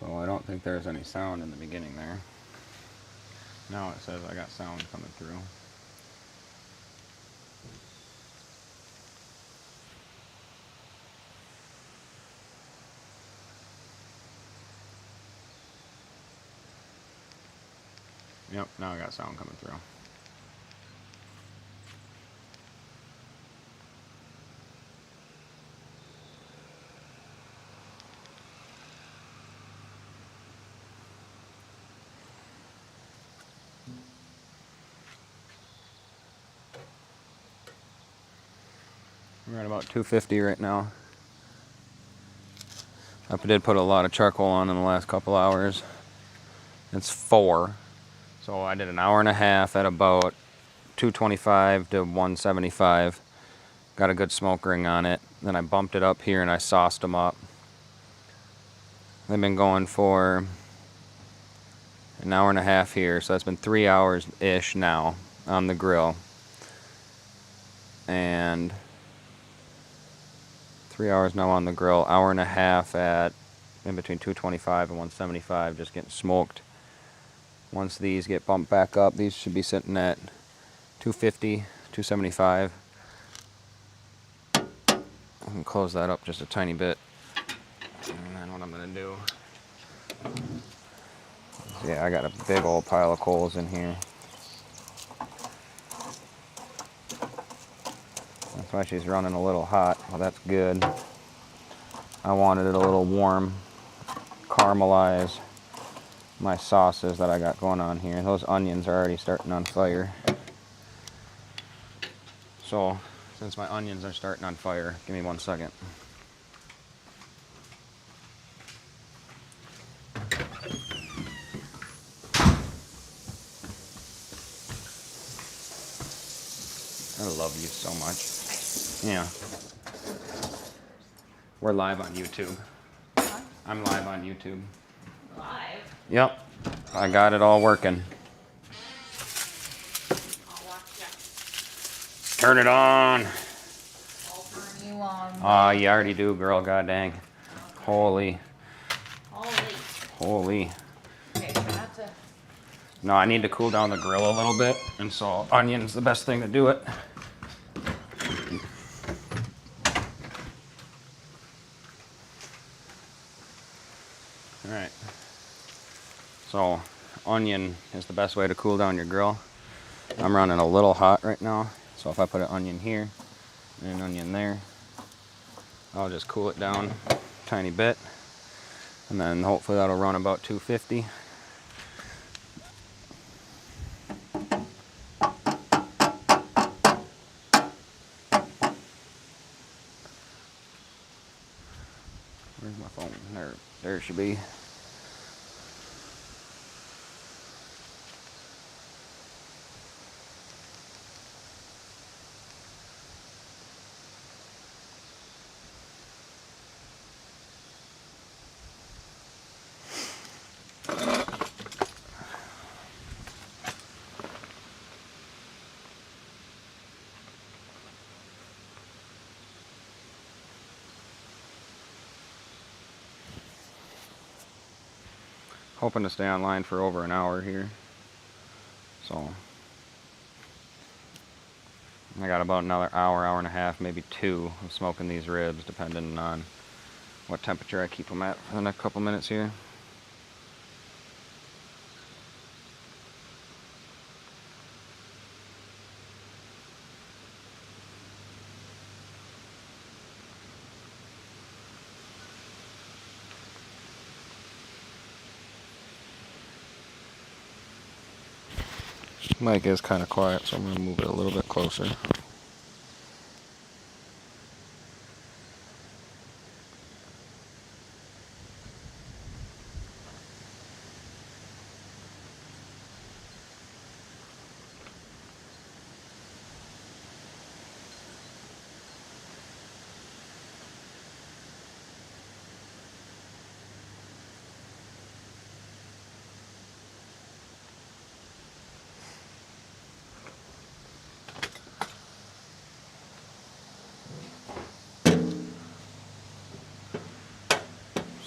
So I don't think there's any sound in the beginning there. Now it says I got sound coming through. Yep, now I got sound coming through. We're at about 250 right now. I did put a lot of charcoal on in the last couple hours. It's 4. So I did an hour and a half at about 225 to 175. Got a good smoke ring on it. Then I bumped it up here and I sauced them up. They've been going for an hour and a half here, so that's been 3 hours-ish now on the grill. And 3 hours now on the grill, hour and a half at in between 225 and 175, just getting smoked. Once these get bumped back up, these should be sitting at 250, 275. I can close that up just a tiny bit. And then what I'm going to do, yeah, I got a big old pile of coals in here. That's why she's running a little hot. Well, that's good. I wanted it a little warm. Caramelize my sauces that I got going on here. Those onions are already starting on fire. So, since my onions are starting on fire, give me 1 second. I love you so much. Yeah. We're live on YouTube. Huh? I'm live on YouTube. Live? Yep. I got it all working. I'll watch ya. Turn it on. I'll turn you on. Aw, you already do, girl. God dang. Okay. Holy. Holy. Okay, try not to. No, I need to cool down the grill a little bit, and so onion's the best thing to do it. Alright. So, onion is the best way to cool down your grill. I'm running a little hot right now, so if I put an onion here and an onion there, I'll just cool it down a tiny bit, and then hopefully that'll run about 250. Where's my phone? There it should be. Hoping to stay online for over an hour here. So I got about another hour, hour and a half, maybe 2 of smoking these ribs, depending on what temperature I keep them at for the next couple minutes here. Mic is kind of quiet, so I'm going to move it a little bit closer.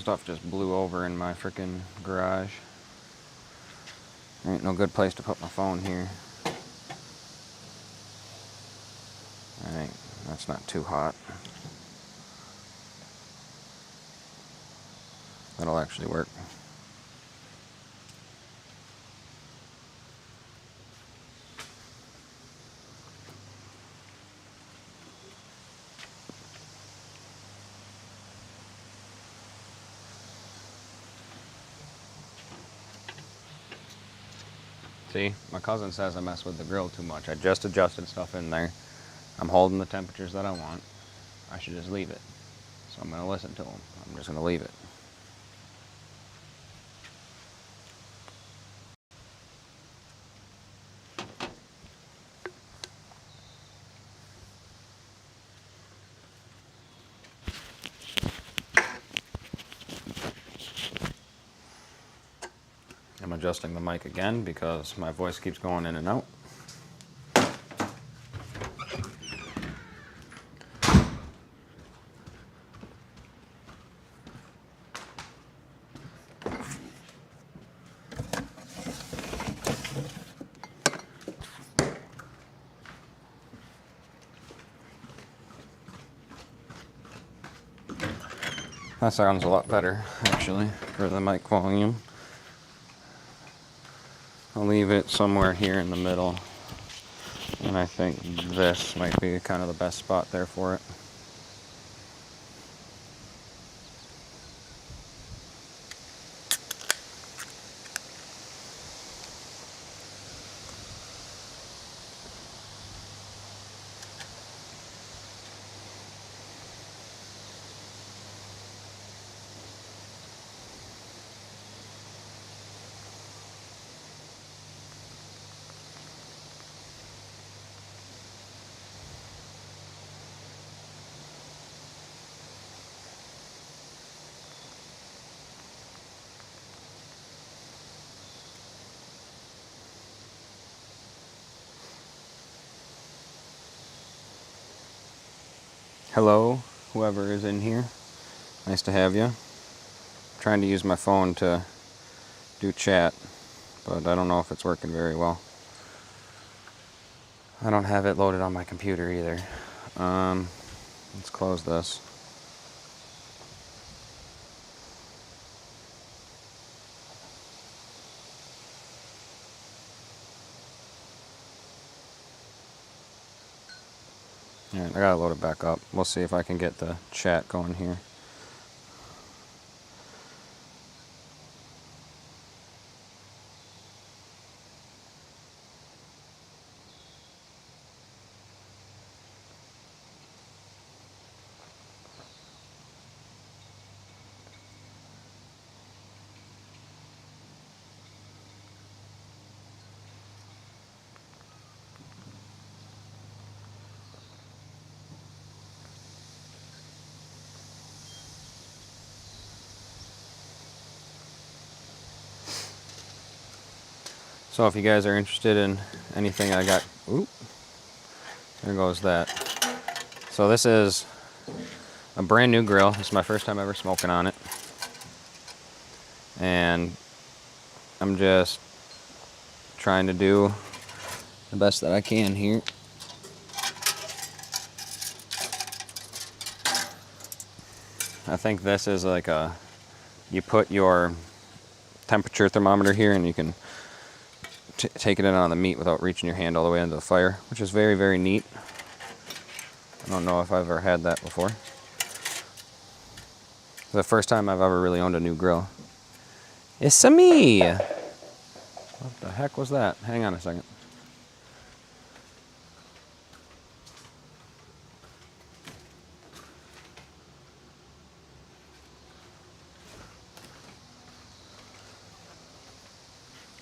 Stuff just blew over in my freaking garage. There ain't no good place to put my phone here. Alright, that's not too hot. That'll actually work. See, my cousin says I mess with the grill too much. I just adjusted stuff in there. I'm holding the temperatures that I want. I should just leave it. So I'm going to listen to him. I'm just going to leave it. I'm adjusting the mic again because my voice keeps going in and out. That sounds a lot better, actually, for the mic volume. I'll leave it somewhere here in the middle, and I think this might be kind of the best spot there for it. Hello, whoever is in here. Nice to have you. I'm trying to use my phone to do chat, but I don't know if it's working very well. I don't have it loaded on my computer either. Let's close this. Alright, I gotta load it back up. We'll see if I can get the chat going here. So if you guys are interested in anything I got, oop, there goes that. So this is a brand new grill. This is my first time ever smoking on it. And I'm just trying to do the best that I can here. I think this is like you put your temperature thermometer here and you can take it in on the meat without reaching your hand all the way into the fire, which is very, very neat. I don't know if I've ever had that before. It's the first time I've ever really owned a new grill. It's-a me! What the heck was that? Hang on a second.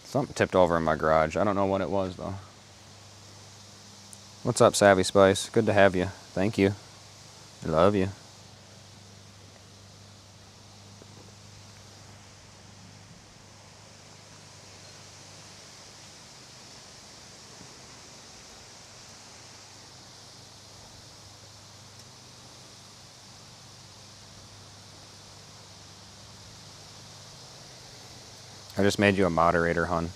Something tipped over in my garage. I don't know what it was, though. What's up, Savvy Spice? Good to have you. Thank you. I love you. I just made you a moderator, hun.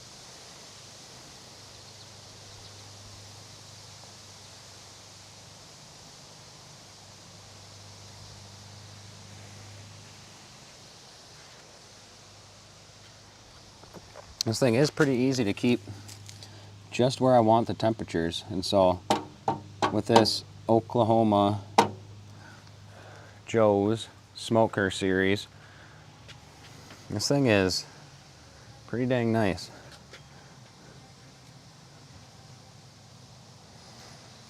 This thing is pretty easy to keep just where I want the temperatures. And so with this Oklahoma Joe's Smoker series, this thing is pretty dang nice.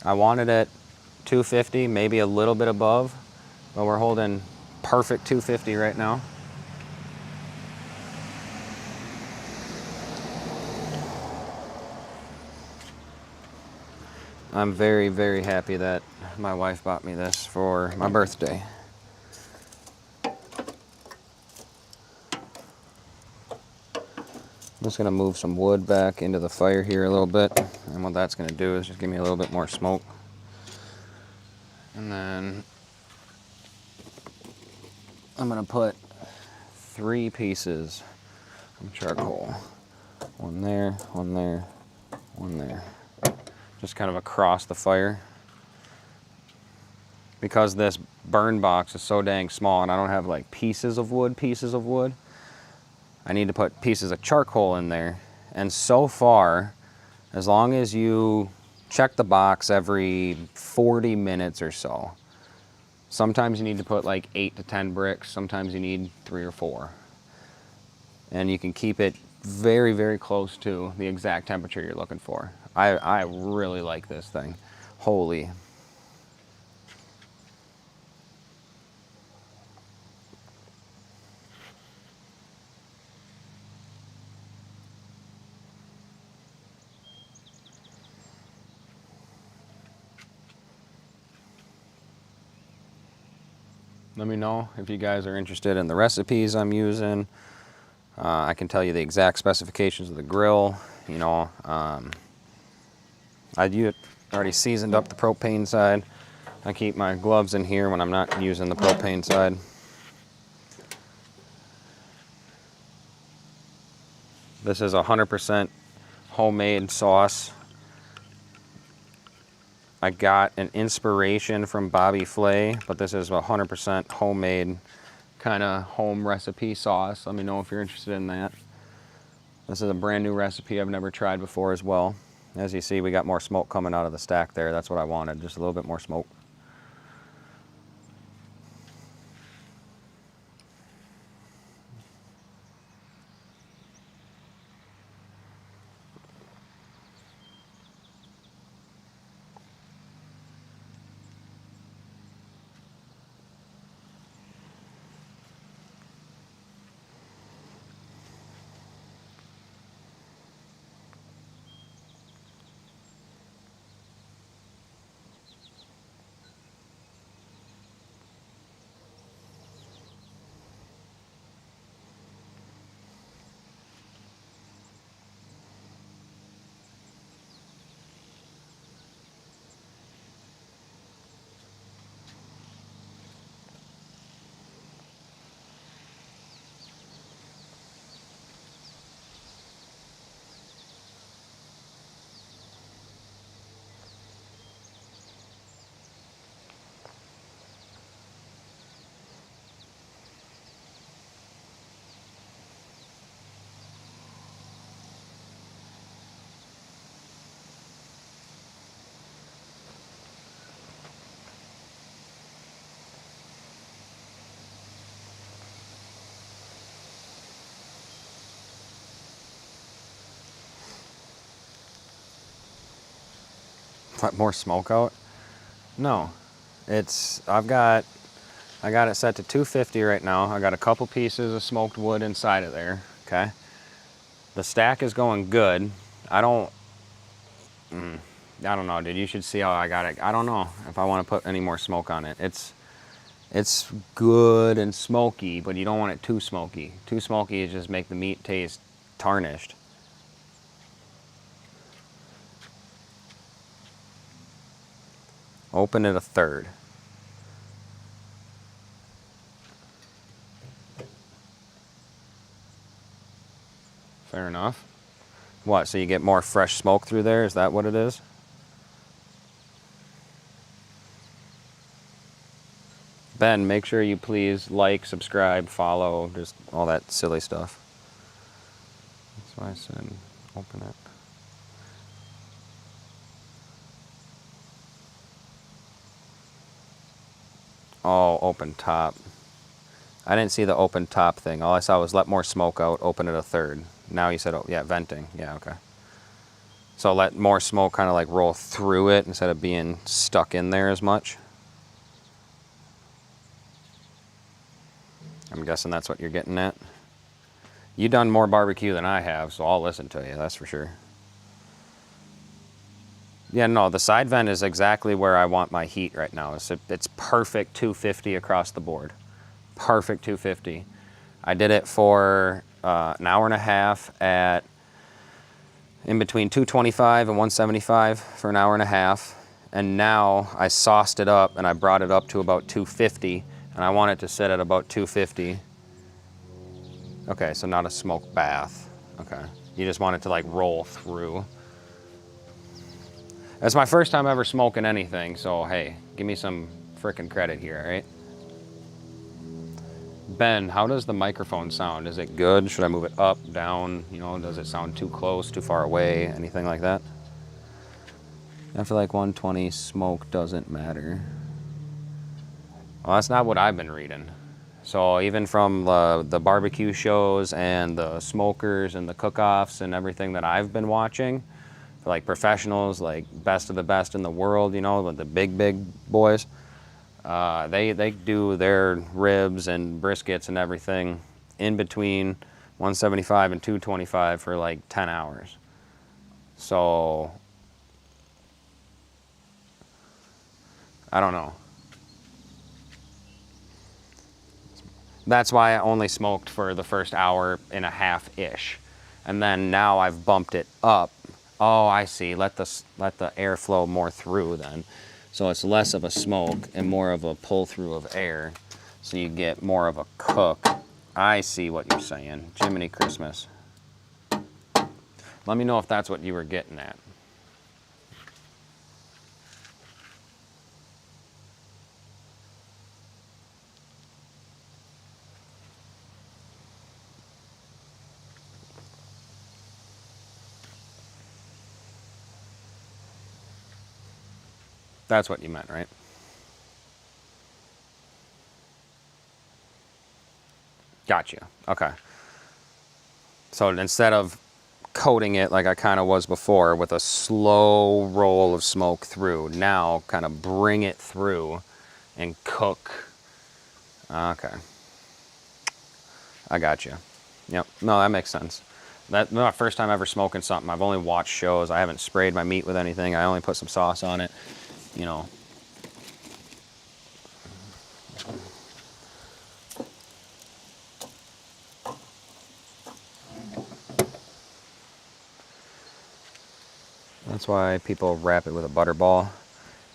I wanted it 250, maybe a little bit above, but we're holding perfect 250 right now. I'm very, very happy that my wife bought me this for my birthday. I'm just gonna move some wood back into the fire here a little bit, and what that's gonna do is just give me a little bit more smoke. And then I'm gonna put 3 pieces of charcoal. One there, one there, one there. Just kind of across the fire. Because this burn box is so dang small and I don't have like pieces of wood, I need to put pieces of charcoal in there. And so far, as long as you check the box every 40 minutes or so, sometimes you need to put like 8 to 10 bricks, sometimes you need 3 or 4. And you can keep it very, very close to the exact temperature you're looking for. I really like this thing. Holy. Let me know if you guys are interested in the recipes I'm using. I can tell you the exact specifications of the grill. You know, I already seasoned up the propane side. I keep my gloves in here when I'm not using the propane side. This is 100% homemade sauce. I got an inspiration from Bobby Flay, but this is 100% homemade, kind of home recipe sauce. Let me know if you're interested in that. This is a brand new recipe I've never tried before as well. As you see, we got more smoke coming out of the stack there. That's what I wanted, just a little bit more smoke. Let more smoke out? No, I got it set to 250 right now. I got a couple pieces of smoked wood inside of there, okay? The stack is going good. I don't know, dude. You should see how I got it. I don't know if I want to put any more smoke on it. It's good and smoky, but you don't want it too smoky. Too smoky is just make the meat taste tarnished. Open it a third. Fair enough. What, so you get more fresh smoke through there? Is that what it is? Ben, make sure you please like, subscribe, follow, just all that silly stuff. That's why I said open it. Oh, open top. I didn't see the open top thing. All I saw was let more smoke out, open it a third. Now you said, oh, yeah, venting. Yeah, okay. So let more smoke kind of like roll through it instead of being stuck in there as much. I'm guessing that's what you're getting at. You done more barbecue than I have, so I'll listen to you, that's for sure. Yeah, no, the side vent is exactly where I want my heat right now. It's perfect 250 across the board. Perfect 250. I did it for an hour and a half at in between 225 and 175 for an hour and a half. And now I sauced it up and I brought it up to about 250, and I want it to sit at about 250. Okay, so not a smoke bath. Okay. You just want it to like roll through. That's my first time ever smoking anything, so hey, give me some frickin' credit here, right? Ben, how does the microphone sound? Is it good? Should I move it up, down? You know, does it sound too close, too far away? Anything like that? I feel like 120 smoke doesn't matter. Well, that's not what I've been reading. So even from the barbecue shows and the smokers and the cook-offs and everything that I've been watching, for like professionals, like best of the best in the world, you know, the big boys, they do their ribs and briskets and everything in between 175 and 225 for like 10 hours. So I don't know. That's why I only smoked for the first hour and a half-ish. And then now I've bumped it up. Oh, I see. Let the air flow more through then. So it's less of a smoke and more of a pull through of air. So you get more of a cook. I see what you're saying. Jiminy Christmas. Let me know if that's what you were getting at. That's what you meant, right? Gotcha. Okay. So instead of coating it like I kind of was before with a slow roll of smoke through, now kind of bring it through and cook. Okay. I got you. Yep. No, that makes sense. That's my first time ever smoking something. I've only watched shows. I haven't sprayed my meat with anything. I only put some sauce on it. You know. That's why people wrap it with a butterball.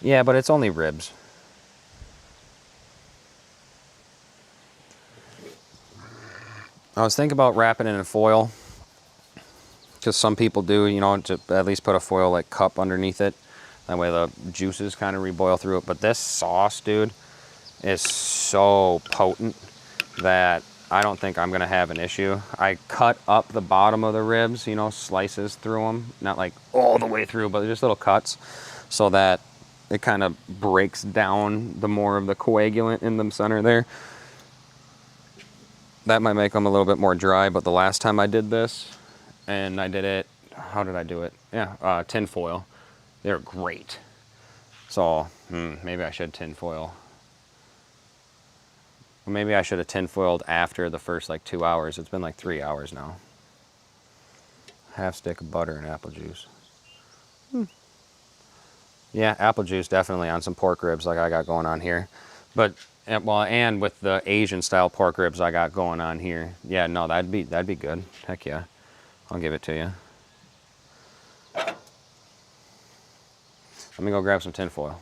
Yeah, but it's only ribs. I was thinking about wrapping it in foil. Because some people do, you know, to at least put a foil like cup underneath it. That way the juices kind of reboil through it. But this sauce, dude, is so potent that I don't think I'm going to have an issue. I cut up the bottom of the ribs, you know, slices through them. Not like all the way through, but just little cuts so that it kind of breaks down the more of the coagulant in the center there. That might make them a little bit more dry, but the last time I did this, and I did it, how did I do it? Yeah, tin foil. They're great. So, maybe I should tin foil. Maybe I should have tin foiled after the first like 2 hours. It's been like 3 hours now. Half stick of butter and apple juice. Yeah, apple juice definitely on some pork ribs like I got going on here. But well, and with the Asian style pork ribs I got going on here. Yeah, no, that'd be good. Heck yeah. I'll give it to you. Let me go grab some tin foil.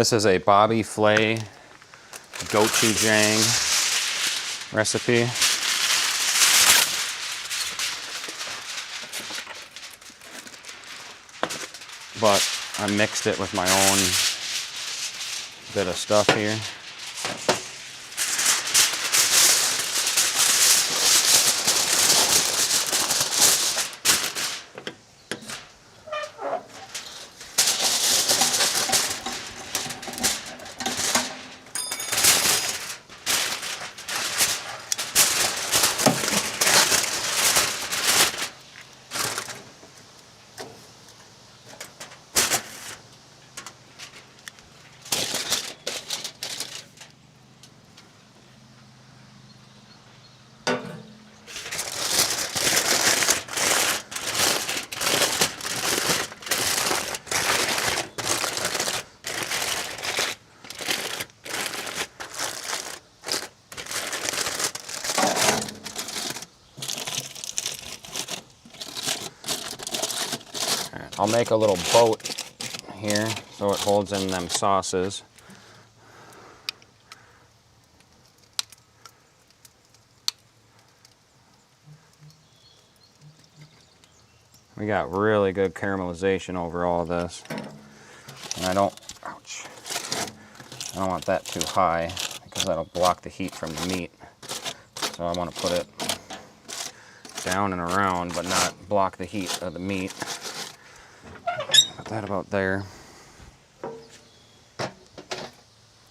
This is a Bobby Flay gochujang recipe. But I mixed it with my own bit of stuff here. I'll make a little boat here so it holds in them sauces. We got really good caramelization over all of this. And I don't, ouch, I don't want that too high because that'll block the heat from the meat. So I want to put it down and around but not block the heat of the meat. Put that about there.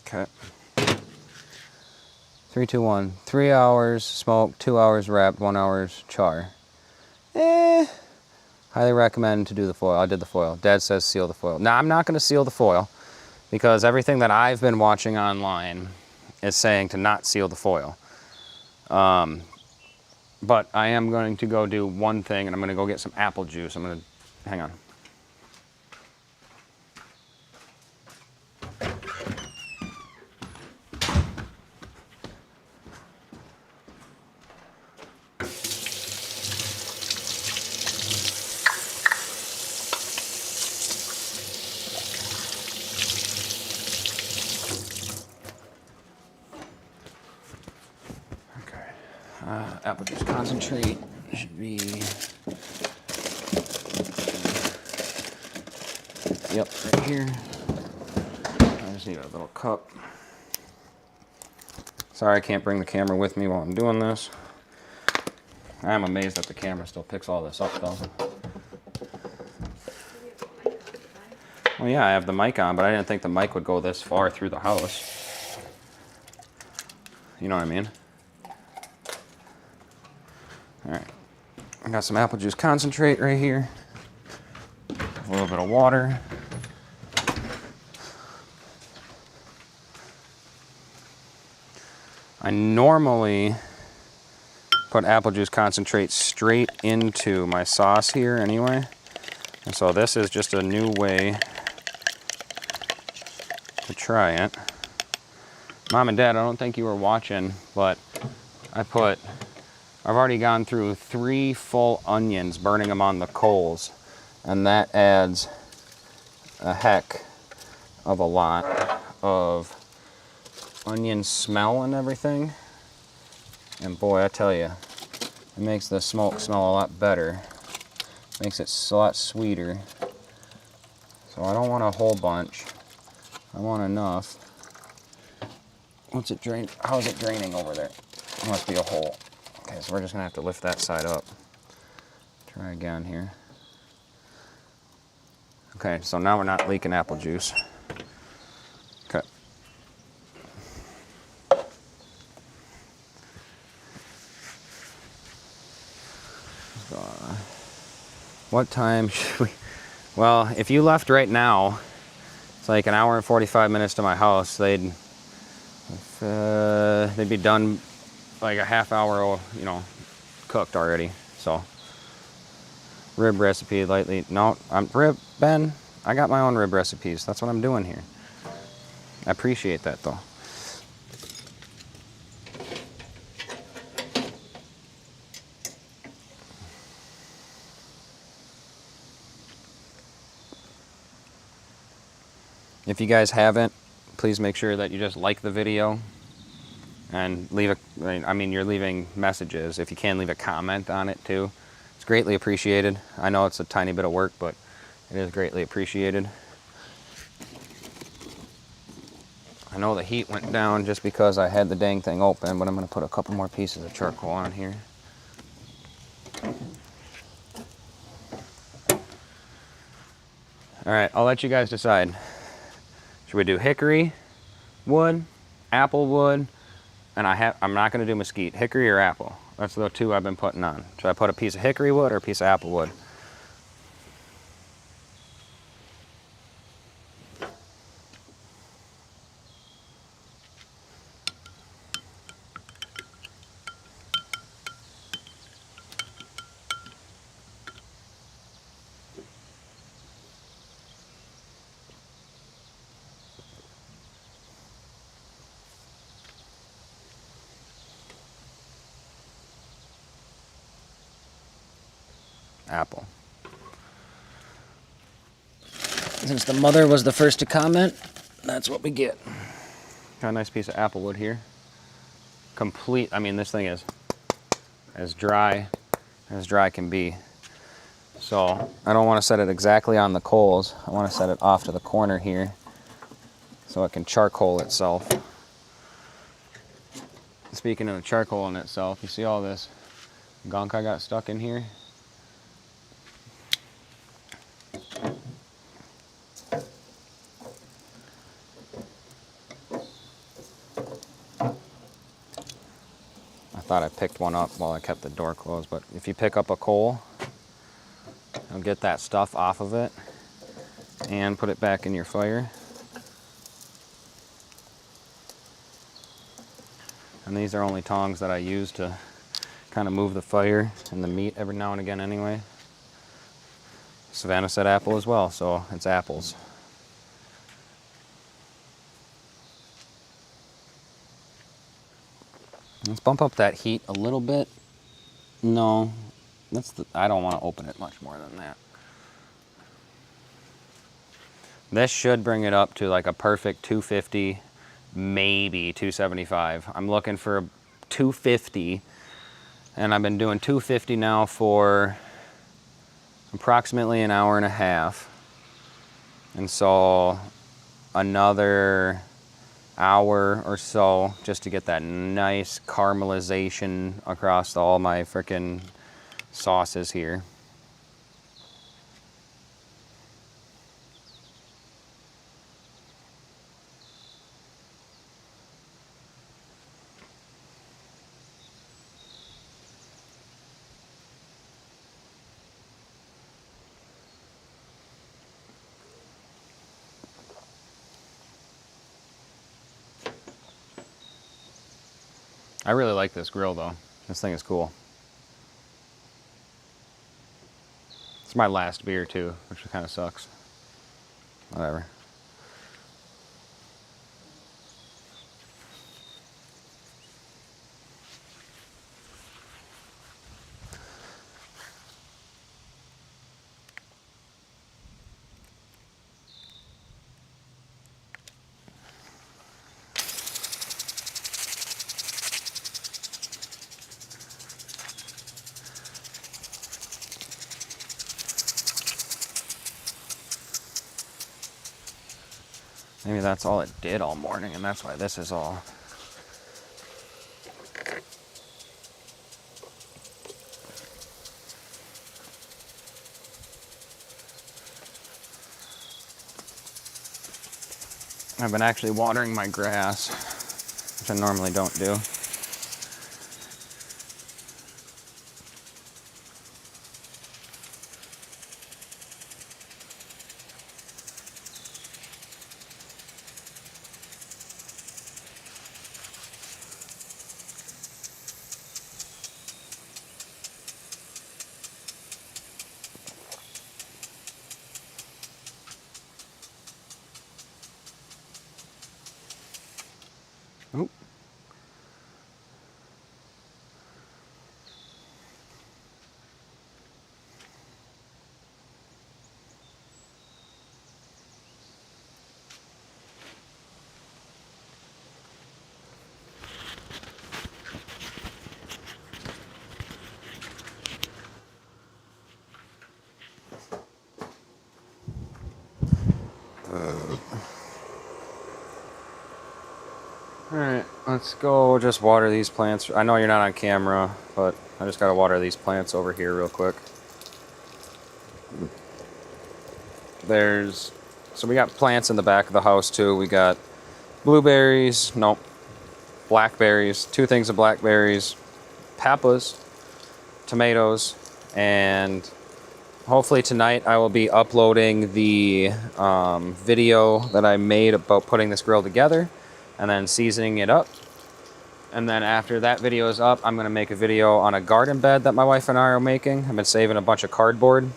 Okay. 3, 2, 1. 3 hours smoke, 2 hours wrapped, 1 hour char. Highly recommend to do the foil. I did the foil. Dad says seal the foil. Now I'm not going to seal the foil because everything that I've been watching online is saying to not seal the foil. But I am going to go do one thing, and I'm going to go get some apple juice. I'm going to, hang on. Apple juice concentrate should be, yep, right here. I just need a little cup. Sorry I can't bring the camera with me while I'm doing this. I'm amazed that the camera still picks all this up though. Well, yeah, I have the mic on, but I didn't think the mic would go this far through the house. You know what I mean? All right, I got some apple juice concentrate right here. A little bit of water. I normally put apple juice concentrate straight into my sauce here anyway. And so this is just a new way to try it. Mom and Dad, I don't think you were watching, but I've already gone through 3 full onions, burning them on the coals, and that adds a heck of a lot of onion smell and everything. And boy, I tell you, it makes the smoke smell a lot better. Makes it a lot sweeter. So I don't want a whole bunch. I want enough. What's it drain? How's it draining over there? It must be a hole. Okay, so we're just gonna have to lift that side up. Try again here. Okay, so now we're not leaking apple juice. Okay. What time should we? Well, if you left right now, it's like an hour and 45 minutes to my house. They'd be done like a half hour, you know, cooked already. So rib recipe lightly. No, Ben, I got my own rib recipes. That's what I'm doing here. I appreciate that though. If you guys haven't please make sure that you just like the video and leave I mean, you're leaving messages. If you can, leave a comment on it too. It's greatly appreciated. I know it's a tiny bit of work, but it is greatly appreciated. I know the heat went down just because I had the dang thing open, but I'm going to put a couple more pieces of charcoal on here. All right, I'll let you guys decide. Should we do hickory wood, apple wood, and I'm not going to do mesquite. Hickory or apple. That's the two I've been putting on. Should I put a piece of hickory wood or a piece of apple wood? Apple. Since the mother was the first to comment, that's what we get. Got a nice piece of apple wood here. Complete, I mean, this thing is as dry can be. So I don't want to set it exactly on the coals. I want to set it off to the corner here so it can charcoal itself. Speaking of the charcoal in itself, you see all this gunk I got stuck in here? I thought I picked one up while I kept the door closed, but if you pick up a coal, you'll get that stuff off of it and put it back in your fire. And these are only tongs that I use to kind of move the fire and the meat every now and again anyway. Savannah said apple as well, so it's apples. Let's bump up that heat a little bit. No, I don't want to open it much more than that. This should bring it up to like a perfect 250, maybe 275. I'm looking for 250, and I've been doing 250 now for approximately an hour and a half. And so another hour or so just to get that nice caramelization across all my frickin' sauces here. I really like this grill though. This thing is cool. It's my last beer too, which kind of sucks. Whatever. Maybe that's all it did all morning, and that's why this is all. I've been actually watering my grass, which I normally don't do. Oop. Alright, let's go just water these plants. I know you're not on camera, but I just gotta water these plants over here real quick. So we got plants in the back of the house too. We got blueberries, nope, blackberries, 2 things of blackberries, peppers, tomatoes, and hopefully tonight I will be uploading the video that I made about putting this grill together and then seasoning it up. And then after that video is up, I'm going to make a video on a garden bed that my wife and I are making. I've been saving a bunch of cardboard,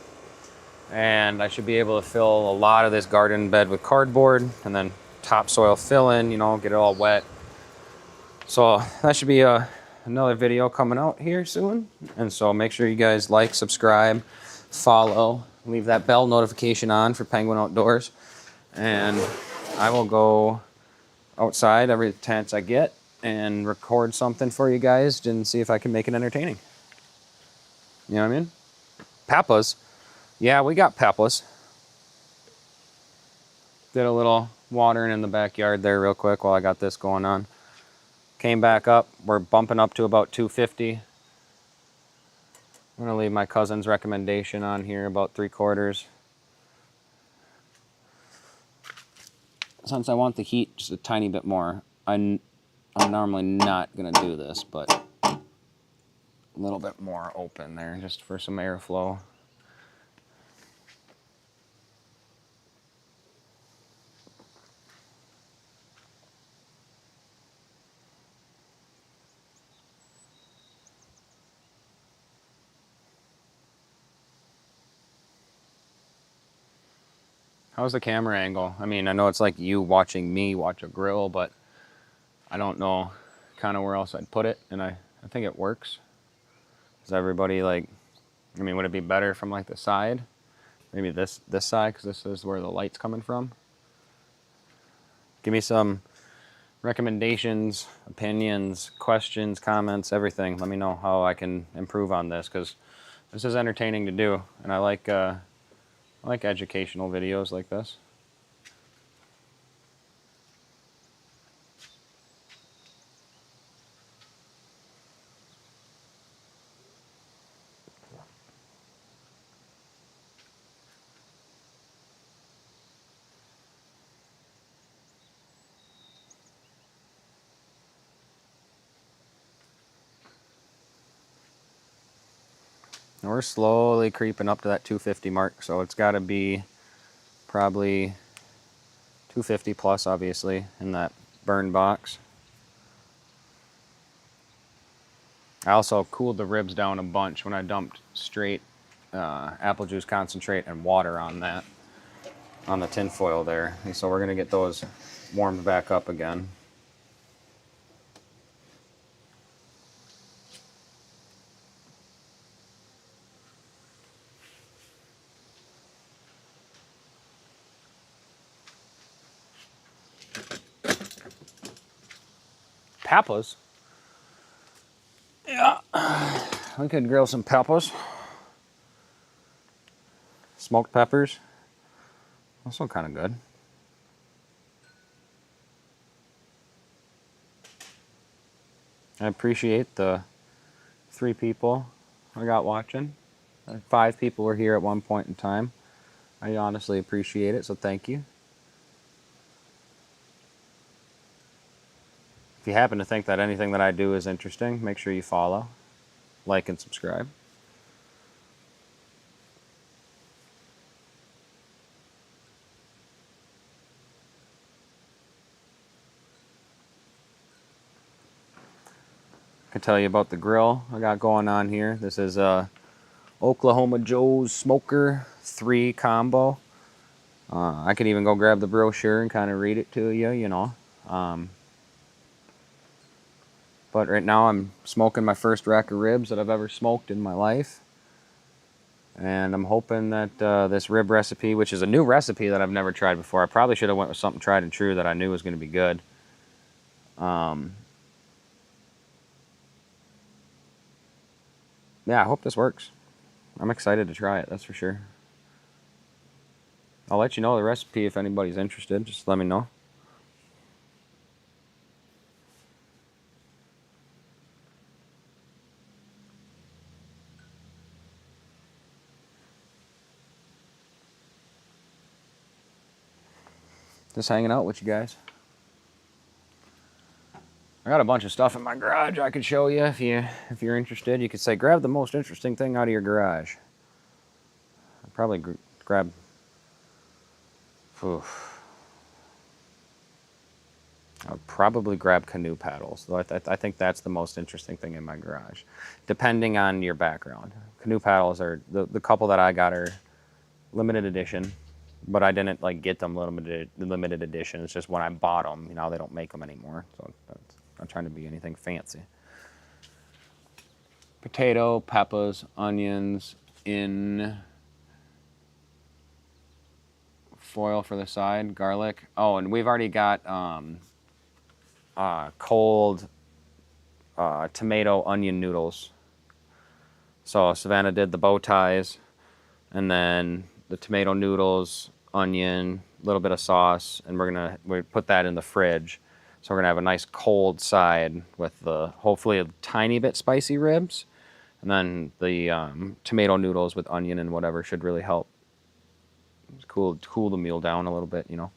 and I should be able to fill a lot of this garden bed with cardboard and then topsoil fill in, you know, get it all wet. So that should be another video coming out here soon. And so make sure you guys like, subscribe, follow, leave that bell notification on for Penguin Outdoors. And I will go outside every chance I get and record something for you guys and see if I can make it entertaining. You know what I mean? Peppers. Yeah, we got peppers. Did a little watering in the backyard there real quick while I got this going on. Came back up. We're bumping up to about 250. I'm going to leave my cousin's recommendation on here, about 3/4. Since I want the heat just a tiny bit more, I'm normally not going to do this, but a little bit more open there just for some airflow. How's the camera angle? I mean, I know it's like you watching me watch a grill, but I don't know kind of where else I'd put it, and I think it works. Is everybody like, I mean, would it be better from like the side? Maybe this side, because this is where the light's coming from. Give me some recommendations, opinions, questions, comments, everything. Let me know how I can improve on this, because this is entertaining to do, and I like educational videos like this. And we're slowly creeping up to that 250 mark, so it's got to be probably 250 plus, obviously, in that burn box. I also cooled the ribs down a bunch when I dumped straight apple juice concentrate and water on that, on the tin foil there. And so we're going to get those warmed back up again. Peppers? Yeah, we could grill some peppers. Smoked peppers. Also kind of good. I appreciate the 3 people I got watching. 5 people were here at one point in time. I honestly appreciate it, so thank you. If you happen to think that anything that I do is interesting, make sure you follow, like, and subscribe. I can tell you about the grill I got going on here. This is a Oklahoma Joe's Smoker 3 combo. I could even go grab the brochure and kind of read it to you, you know. But right now I'm smoking my first rack of ribs that I've ever smoked in my life. And I'm hoping that this rib recipe, which is a new recipe that I've never tried before. I probably should have went with something tried and true that I knew was going to be good. Yeah, I hope this works. I'm excited to try it, that's for sure. I'll let you know the recipe if anybody's interested. Just let me know. Just hanging out with you guys. I got a bunch of stuff in my garage I could show you if you're interested. You could say, grab the most interesting thing out of your garage. I'd probably grab. Oof. I'd probably grab canoe paddles. Though I think that's the most interesting thing in my garage, depending on your background. Canoe paddles are the couple that I got are limited edition, but I didn't like get them limited edition. It's just when I bought them, you know, they don't make them anymore. So that's not trying to be anything fancy. Potato, peppers, onions in foil for the side, garlic. Oh, and we've already got cold tomato onion noodles. So Savannah did the bow ties, and then the tomato noodles, onion, a little bit of sauce, and we put that in the fridge. So we're gonna have a nice cold side with the hopefully a tiny bit spicy ribs, and then the tomato noodles with onion and whatever should really help cool the meal down a little bit, you know.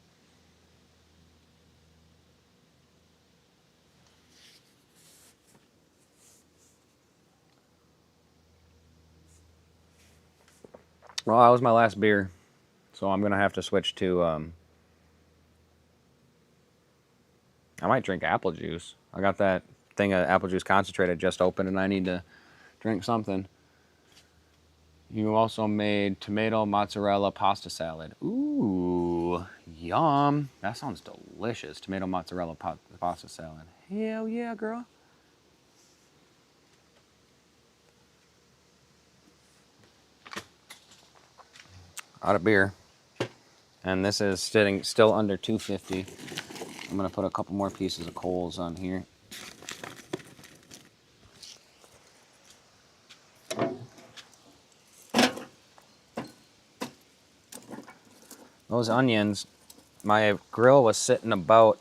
Well, that was my last beer, so I'm gonna have to switch to. I might drink apple juice. I got that thing of apple juice concentrated just opened, and I need to drink something. You also made tomato mozzarella pasta salad. Ooh, yum! That sounds delicious. Tomato mozzarella pasta salad. Hell yeah, girl. Out of beer, and this is sitting still under 250. I'm gonna put a couple more pieces of coals on here. Those onions, my grill was sitting about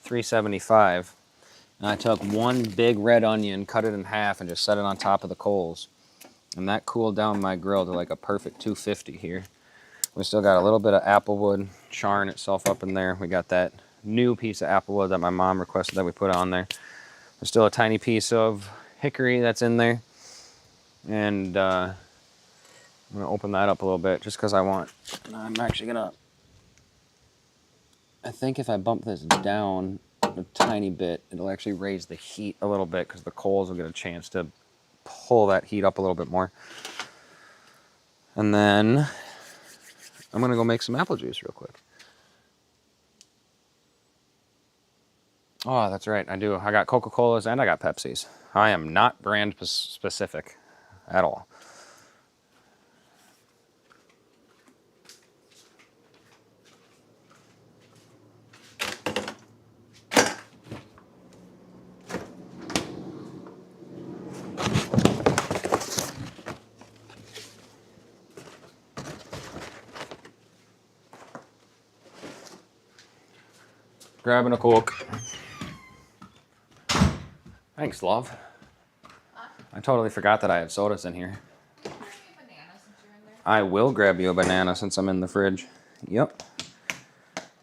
375, and I took one big red onion, cut it in half, and just set it on top of the coals, and that cooled down my grill to like a perfect 250 here. We still got a little bit of applewood charring itself up in there. We got that new piece of applewood that my mom requested that we put on there. There's still a tiny piece of hickory that's in there, and I'm gonna open that up a little bit just because I'm actually gonna, I think if I bump this down a tiny bit, it'll actually raise the heat a little bit because the coals will get a chance to pull that heat up a little bit more. And then I'm gonna go make some apple juice real quick. Oh, that's right, I do. I got Coca-Colas and I got Pepsis. I am not brand specific at all. Grabbing a Coke. Thanks, love. I totally forgot that I have sodas in here. Can you grab me a banana since you're in there? I will grab you a banana since I'm in the fridge. Yep.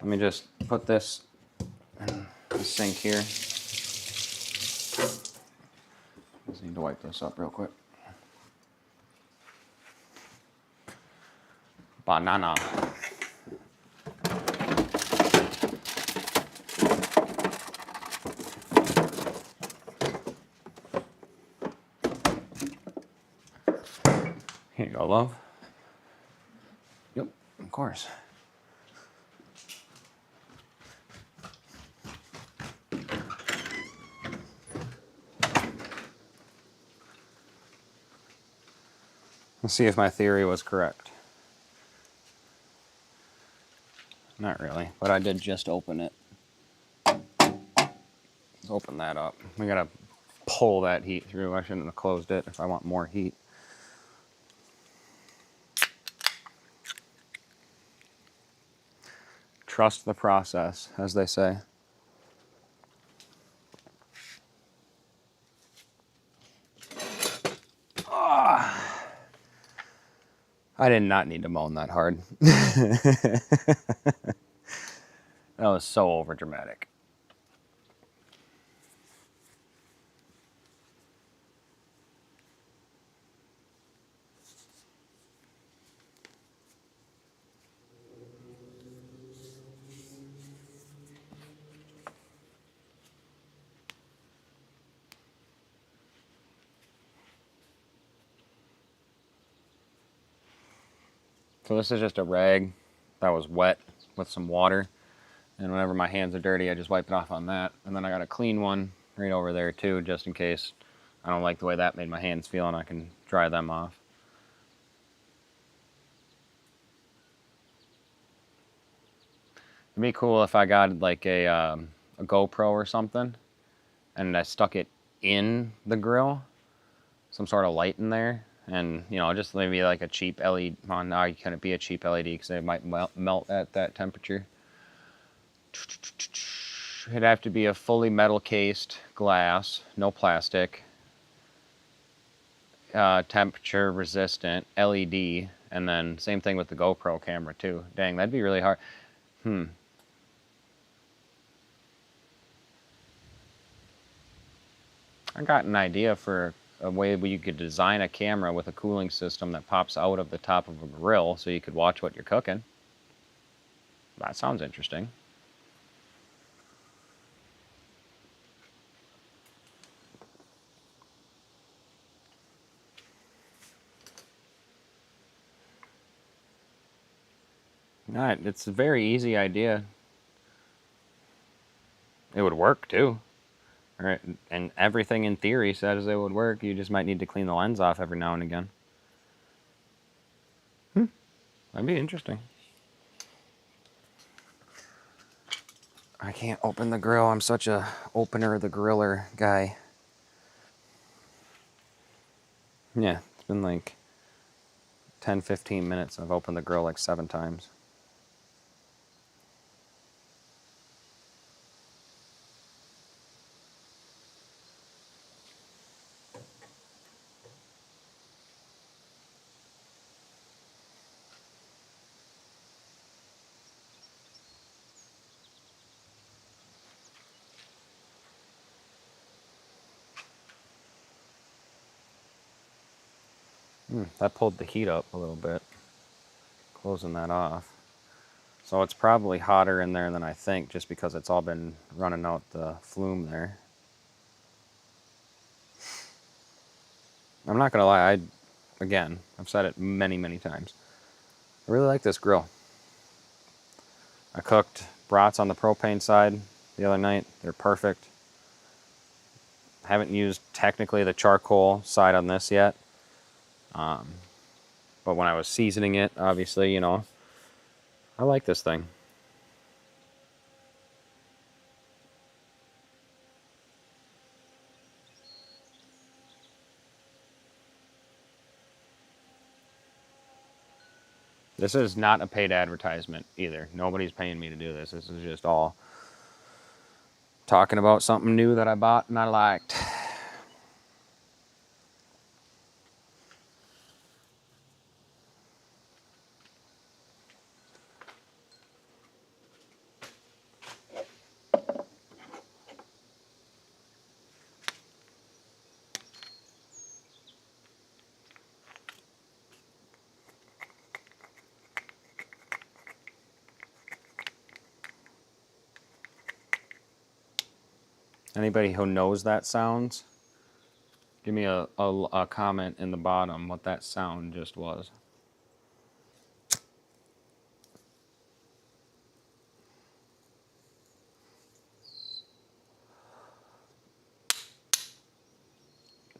Let me just put this in the sink here. Just need to wipe this up real quick. Banana. Here you go, love. Yep, of course. Let's see if my theory was correct. Not really, but I did just open it. Let's open that up. We gotta pull that heat through. I shouldn't have closed it if I want more heat. Trust the process, as they say. I did not need to moan that hard. That was so overdramatic. So this is just a rag that was wet with some water. And whenever my hands are dirty, I just wipe it off on that. And then I got a clean one right over there too, just in case I don't like the way that made my hands feel, and I can dry them off. It'd be cool if I got like a GoPro or something, and I stuck it in the grill, some sort of light in there, and you know, just maybe like a cheap LED. Well, no, you couldn't be a cheap LED because it might melt at that temperature. It'd have to be a fully metal cased glass, no plastic, temperature resistant LED, and then same thing with the GoPro camera too. Dang, that'd be really hard. I got an idea for a way where you could design a camera with a cooling system that pops out of the top of a grill so you could watch what you're cooking. That sounds interesting. Alright, it's a very easy idea. It would work too. Alright, and everything in theory says it would work. You just might need to clean the lens off every now and again. That'd be interesting. I can't open the grill. I'm such a opener the griller guy. Yeah, it's been like 10-15 minutes. I've opened the grill like 7 times. That pulled the heat up a little bit, closing that off. So it's probably hotter in there than I think, just because it's all been running out the flume there. I'm not gonna lie, again, I've said it many, many times. I really like this grill. I cooked brats on the propane side the other night. They're perfect. Haven't used technically the charcoal side on this yet. But when I was seasoning it, obviously, you know, I like this thing. This is not a paid advertisement either. Nobody's paying me to do this. This is just all talking about something new that I bought and I liked. Anybody who knows that sounds, give me a comment in the bottom what that sound just was.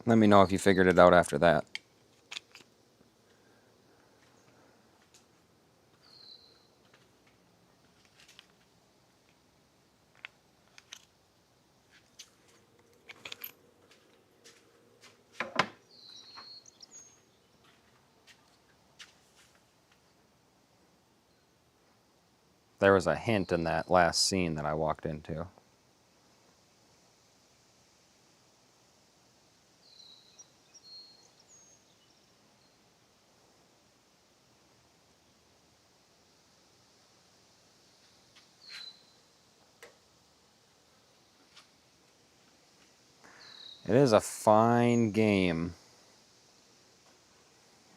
Let me know if you figured it out after that. There was a hint in that last scene that I walked into. It is a fine game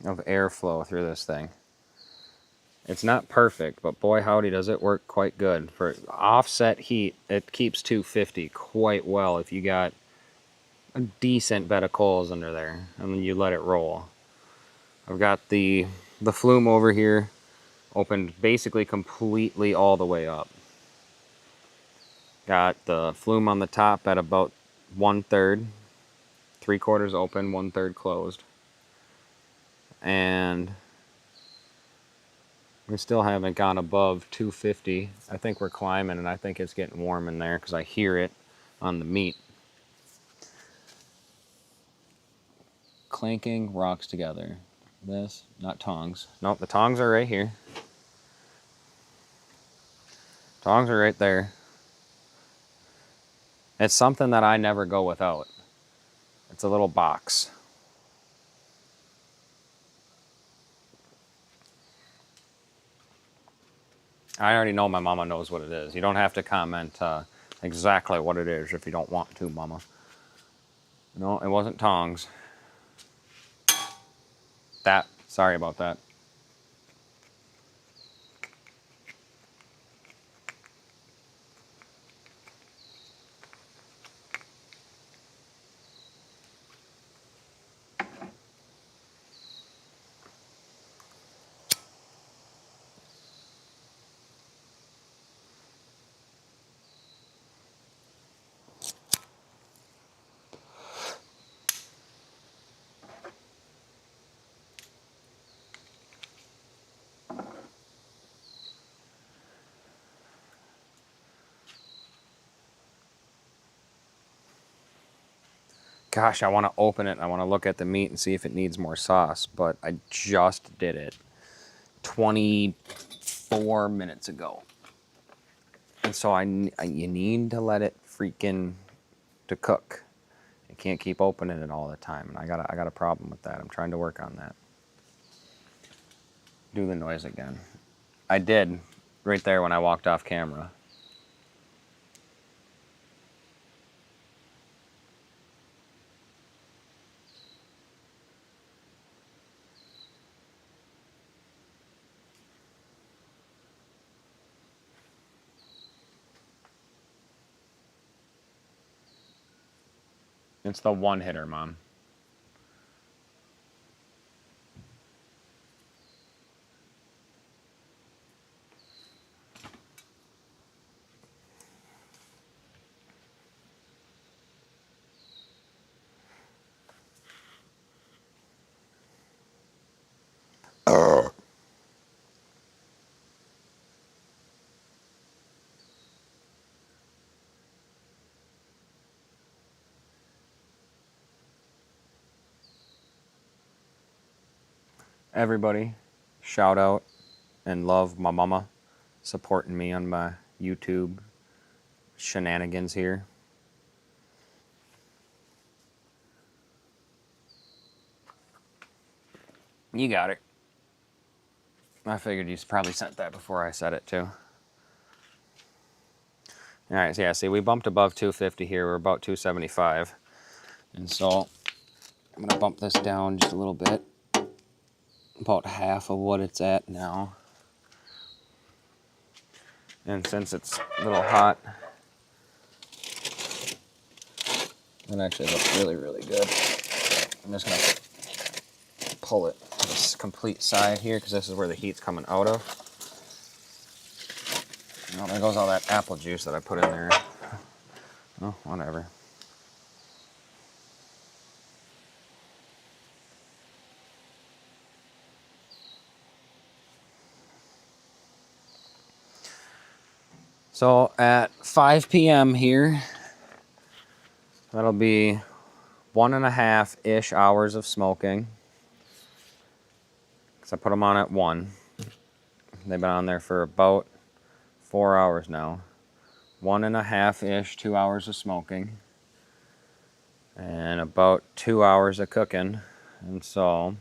of airflow through this thing. It's not perfect, but boy howdy does it work quite good. For offset heat, it keeps 250 quite well if you got a decent bed of coals under there and then you let it roll. I've got the flume over here opened basically completely all the way up. Got the flume on the top at about 1/3, 3/4 open, 1/3 closed. And we still haven't gone above 250. I think we're climbing, and I think it's getting warm in there because I hear it on the meat. Clanking rocks together. This, not tongs. Nope, the tongs are right here. Tongs are right there. It's something that I never go without. It's a little box. I already know my mama knows what it is. You don't have to comment exactly what it is if you don't want to, mama. No, it wasn't tongs. Sorry about that. Gosh, I want to open it. I want to look at the meat and see if it needs more sauce, but I just did it 24 minutes ago. And so you need to let it freaking to cook. You can't keep opening it all the time. And I got a problem with that. I'm trying to work on that. Do the noise again. I did right there when I walked off camera. It's the one hitter, Mom. Everybody, shout out and love my mama supporting me on my YouTube shenanigans here. You got it. I figured you probably sent that before I said it too. All right, so yeah, see, we bumped above 250 here. We're about 275. And so I'm gonna bump this down just a little bit. About half of what it's at now. And since it's a little hot, it actually looks really, really good. I'm just gonna pull it to this complete side here because this is where the heat's coming out of. Oh, there goes all that apple juice that I put in there. Oh, whatever. So at 5 p.m. here, that'll be 1.5-ish hours of smoking. Because I put them on at 1. They've been on there for about 4 hours now. 1.5-ish, 2 hours of smoking. And about 2 hours of cooking. And so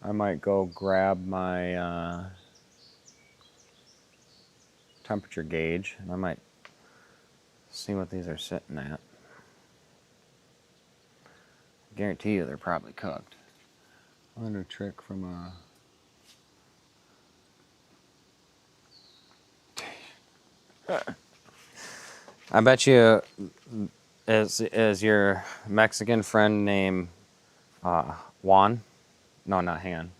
I might go grab my temperature gauge, and I might see what these are sitting at. Guarantee you they're probably cooked. I learned a trick from I bet you is your Mexican friend named Juan? No, not hang on.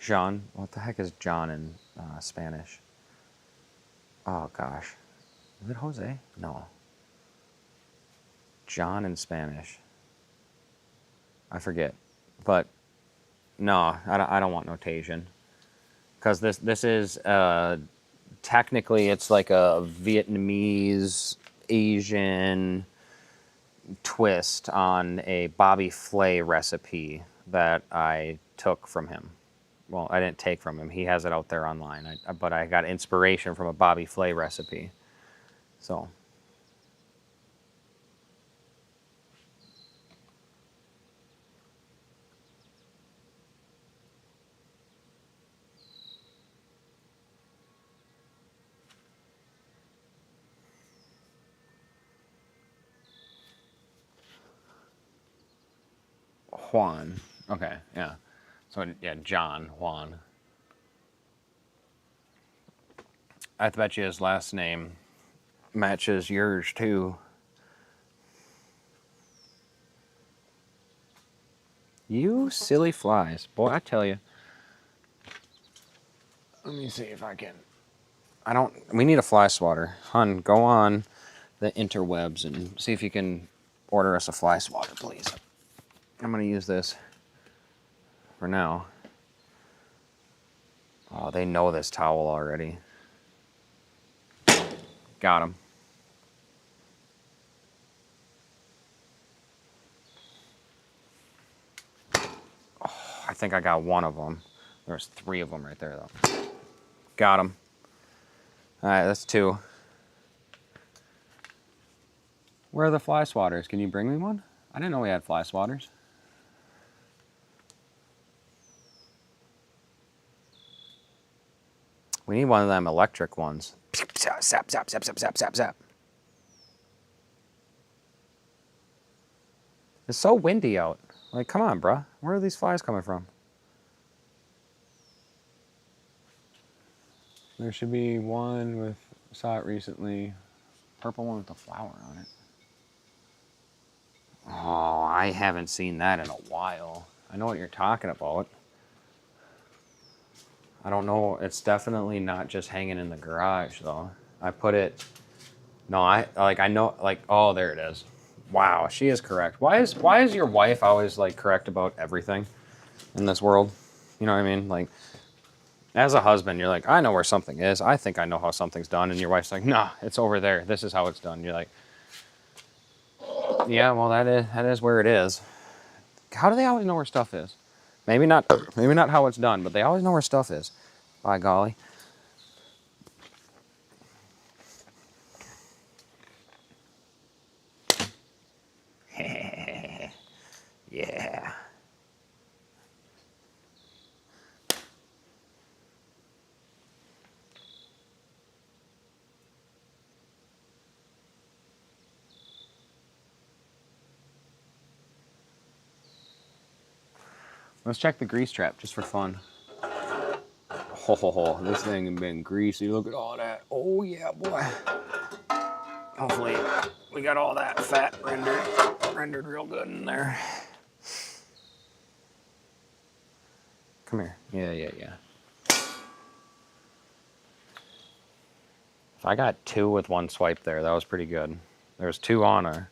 Jean. What the heck is John in Spanish? Oh gosh. Is it Jose? No. John in Spanish. I forget. But no, I don't want notation. Because this is technically it's like a Vietnamese Asian twist on a Bobby Flay recipe that I took from him. Well, I didn't take from him. He has it out there online. But I got inspiration from a Bobby Flay recipe. So. Juan. Okay, yeah. So, yeah, John, Juan. I bet you his last name matches yours, too. You silly flies. Boy, I tell you. Let me see if I can. We need a fly swatter. Hun, go on the interwebs and see if you can order us a fly swatter, please. I'm going to use this for now. Oh, they know this towel already. Got him. Oh, I think I got one of them. There's 3 of them right there, though. Got him. All right, that's 2. Where are the fly swatters? Can you bring me one? I didn't know we had fly swatters. We need one of them electric ones. Zap, zap, zap, zap, zap, zap, zap, zap. It's so windy out. Like, come on, bruh. Where are these flies coming from? There should be one with, saw it recently, purple one with a flower on it. Oh, I haven't seen that in a while. I know what you're talking about. I don't know. It's definitely not just hanging in the garage, though. I put it... No, I know, like, oh, there it is. Wow, she is correct. Why is your wife always, like, correct about everything in this world? You know what I mean? Like, as a husband, you're like, I know where something is. I think I know how something's done. And your wife's like, nah, it's over there. This is how it's done. You're like, yeah, well, that is where it is. How do they always know where stuff is? Maybe not how it's done, but they always know where stuff is. By golly. Yeah. Let's check the grease trap just for fun. Oh, this thing has been greasy. Look at all that. Oh, yeah, boy. Hopefully we got all that fat rendered real good in there. Come here. Yeah. If I got 2 with 1 swipe there, that was pretty good. There's 2 on her.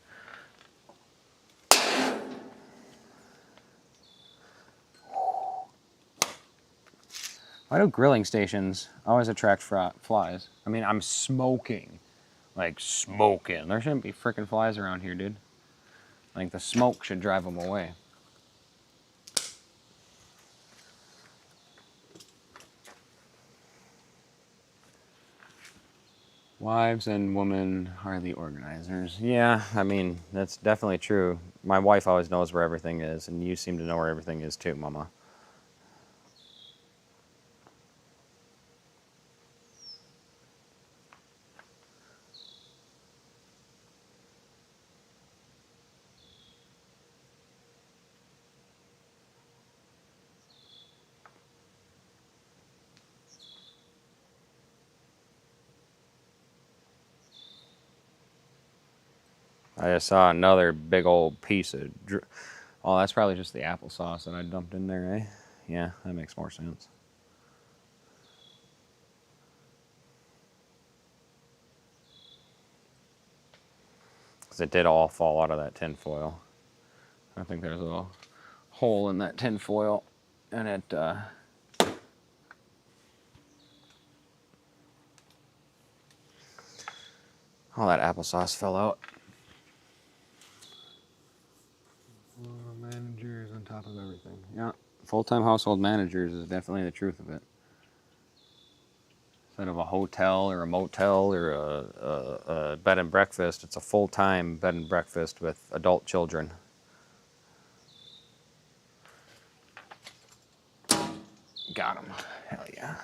Why do grilling stations always attract flies? I mean, I'm smoking. Like, smoking. There shouldn't be freaking flies around here, dude. Like, the smoke should drive them away. Wives and women are the organizers. Yeah, I mean, that's definitely true. My wife always knows where everything is, and you seem to know where everything is too, Mama. I just saw another big old piece of. Oh, that's probably just the applesauce that I dumped in there, eh? Yeah, that makes more sense. Because it did all fall out of that tin foil. I think there's a little hole in that tin foil, and it. All that applesauce fell out. Managers on top of everything. Yeah, full-time household managers is definitely the truth of it. Instead of a hotel or a motel or a bed and breakfast, it's a full-time bed and breakfast with adult children. Got him. Hell yeah.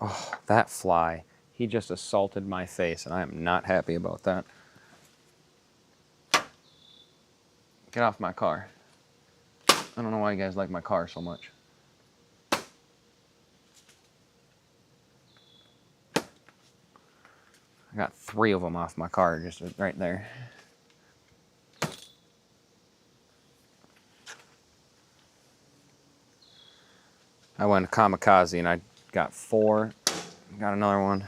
Oh, that fly. He just assaulted my face, and I am not happy about that. Get off my car. I don't know why you guys like my car so much. I got 3 of them off my car just right there. I went kamikaze and I got 4. Got another one.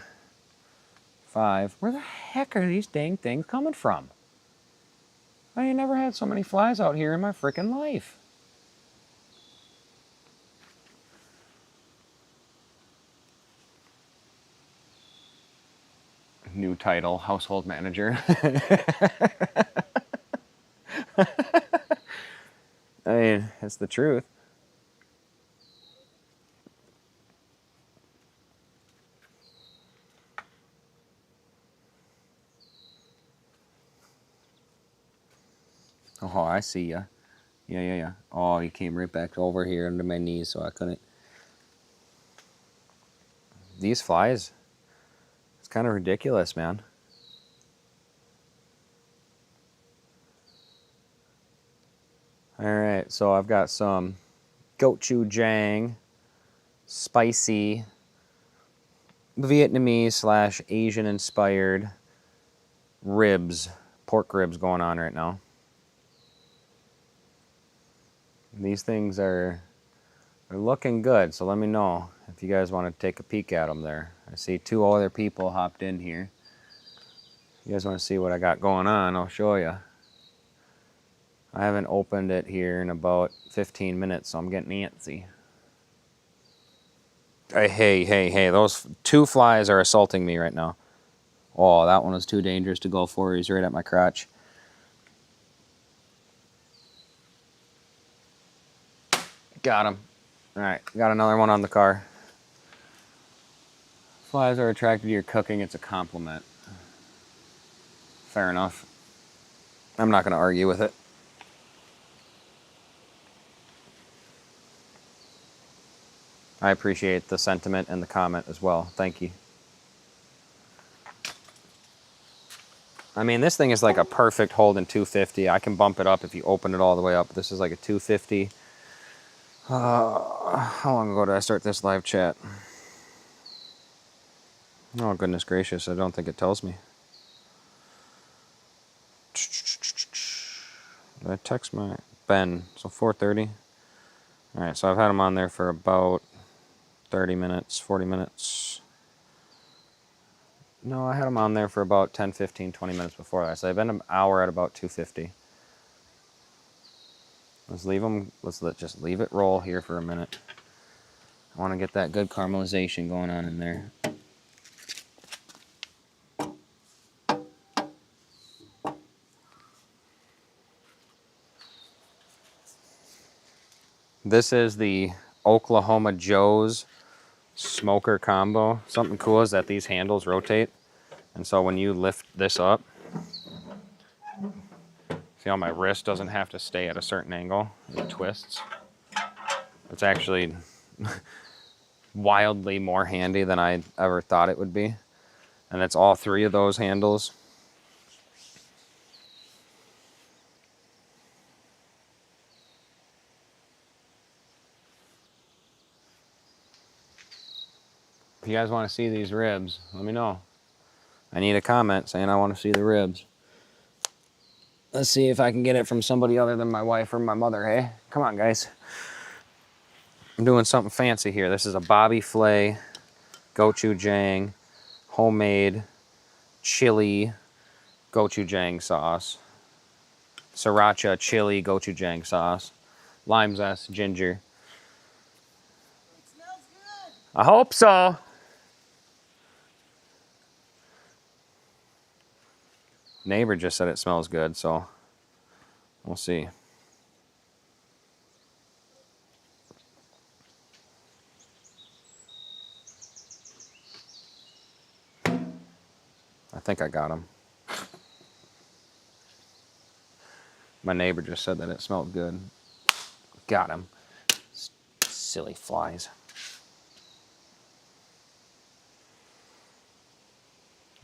5. Where the heck are these dang things coming from? I ain't never had so many flies out here in my freaking life. New title, household manager. I mean, it's the truth. Oh, I see ya. Yeah. Oh, he came right back over here under my knees, so I couldn't. These flies, it's kind of ridiculous, man. Alright, so I've got some gochujang, spicy, Vietnamese / Asian inspired ribs, pork ribs going on right now. These things are looking good, so let me know if you guys want to take a peek at them there. I see 2 other people hopped in here. You guys want to see what I got going on, I'll show you. I haven't opened it here in about 15 minutes, so I'm getting antsy. Hey, those 2 flies are assaulting me right now. Oh, that one was too dangerous to go for. He's right at my crotch. Got him. Alright, got another one on the car. Flies are attracted to your cooking, it's a compliment. Fair enough. I'm not going to argue with it. I appreciate the sentiment and the comment as well. Thank you. I mean, this thing is like a perfect Holden 250. I can bump it up if you open it all the way up. This is like a 250. How long ago did I start this live chat? Oh, goodness gracious. I don't think it tells me. Did I text my Ben? So 4:30. All right, so I've had him on there for about 30 minutes, 40 minutes. No, I had him on there for about 10, 15, 20 minutes before that. So I've been an hour at about 250. Let's leave him. Just leave it roll here for a minute. I want to get that good caramelization going on in there. This is the Oklahoma Joe's smoker combo. Something cool is that these handles rotate. And so when you lift this up, see how my wrist doesn't have to stay at a certain angle? It twists. It's actually wildly more handy than I ever thought it would be. And it's all three of those handles. If you guys want to see these ribs, let me know. I need a comment saying I want to see the ribs. Let's see if I can get it from somebody other than my wife or my mother, hey? Come on, guys. I'm doing something fancy here. This is a Bobby Flay gochujang homemade chili gochujang sauce. Sriracha chili gochujang sauce. Lime zest, ginger. It smells good. I hope so. Neighbor just said it smells good, so we'll see. I think I got him. My neighbor just said that it smelled good. Got him. Silly flies.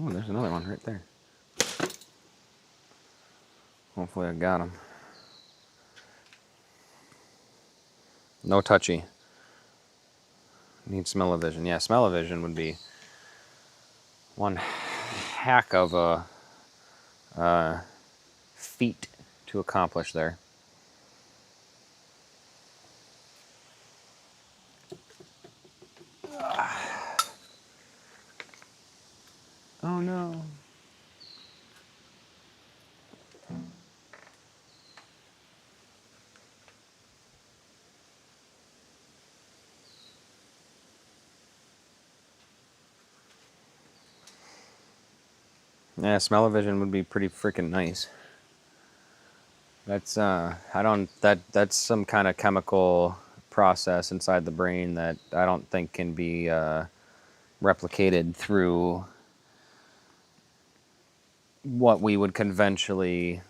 Oh, there's another one right there. Hopefully I got him. No touchy. Need smell-o-vision. Yeah, smell-o-vision would be one heck of a feat to accomplish there. Oh no. Yeah, smell-o-vision would be pretty freaking nice. That's that's some kind of chemical process inside the brain that I don't think can be replicated through what we would conventionally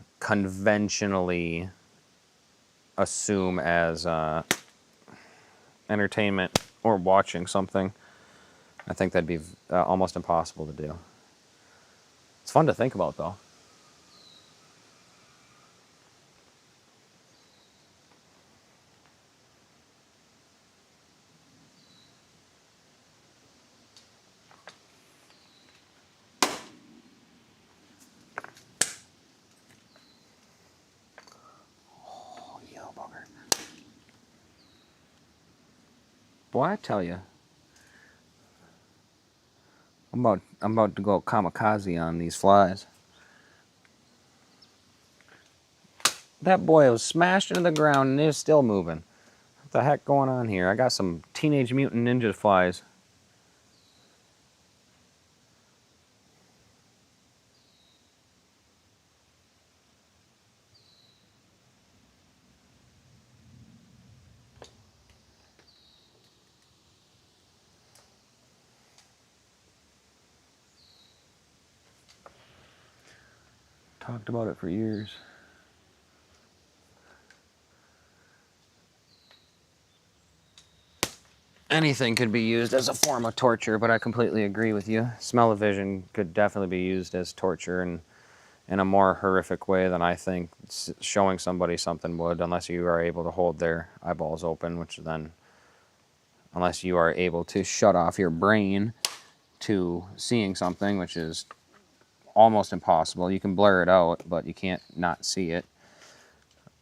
assume as entertainment or watching something. I think that'd be almost impossible to do. It's fun to think about, though. Oh, you bugger. Boy, I tell you, I'm about to go kamikaze on these flies. That boy was smashed into the ground and is still moving. What the heck going on here? I got some Teenage Mutant Ninja flies. Talked about it for years. Anything could be used as a form of torture, but I completely agree with you. Smell-o-vision could definitely be used as torture and in a more horrific way than I think showing somebody something would, unless you are able to hold their eyeballs open, which then, unless you are able to shut off your brain to seeing something, which is almost impossible. You can blur it out, but you can't not see it.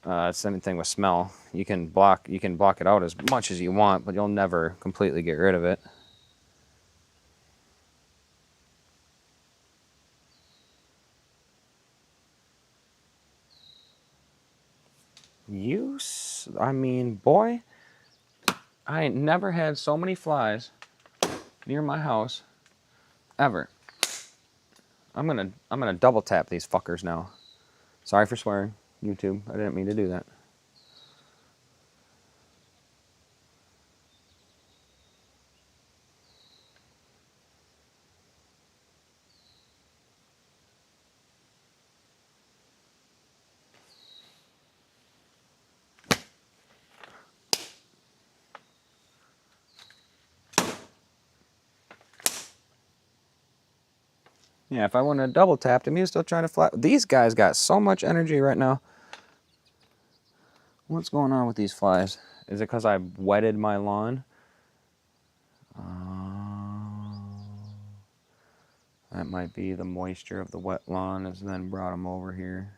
It's the same thing with smell. You can block it out as much as you want, but you'll never completely get rid of it. I mean, boy, I ain't never had so many flies near my house ever. I'm gonna double tap these fuckers now. Sorry for swearing, YouTube. I didn't mean to do that. Yeah, if I wouldn't have double tapped him, he was still trying to fly. These guys got so much energy right now. What's going on with these flies? Is it because I wetted my lawn? That might be the moisture of the wet lawn has then brought them over here.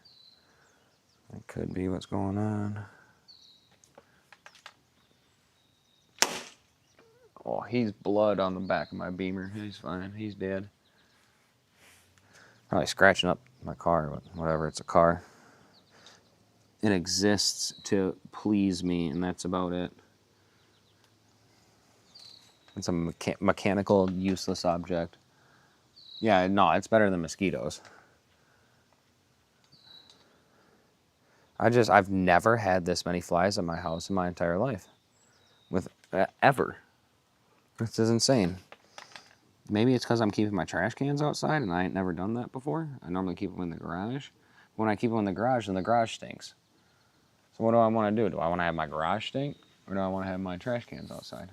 That could be what's going on. Oh, he's blood on the back of my Beamer. He's fine. He's dead. Probably scratching up my car, but whatever. It's a car. It exists to please me, and that's about it. It's a mechanical, useless object. Yeah, no, it's better than mosquitoes. I've never had this many flies in my house in my entire life. Ever. This is insane. Maybe it's because I'm keeping my trash cans outside and I ain't never done that before. I normally keep them in the garage. When I keep them in the garage, then the garage stinks. So what do I want to do? Do I want to have my garage stink? Or do I want to have my trash cans outside?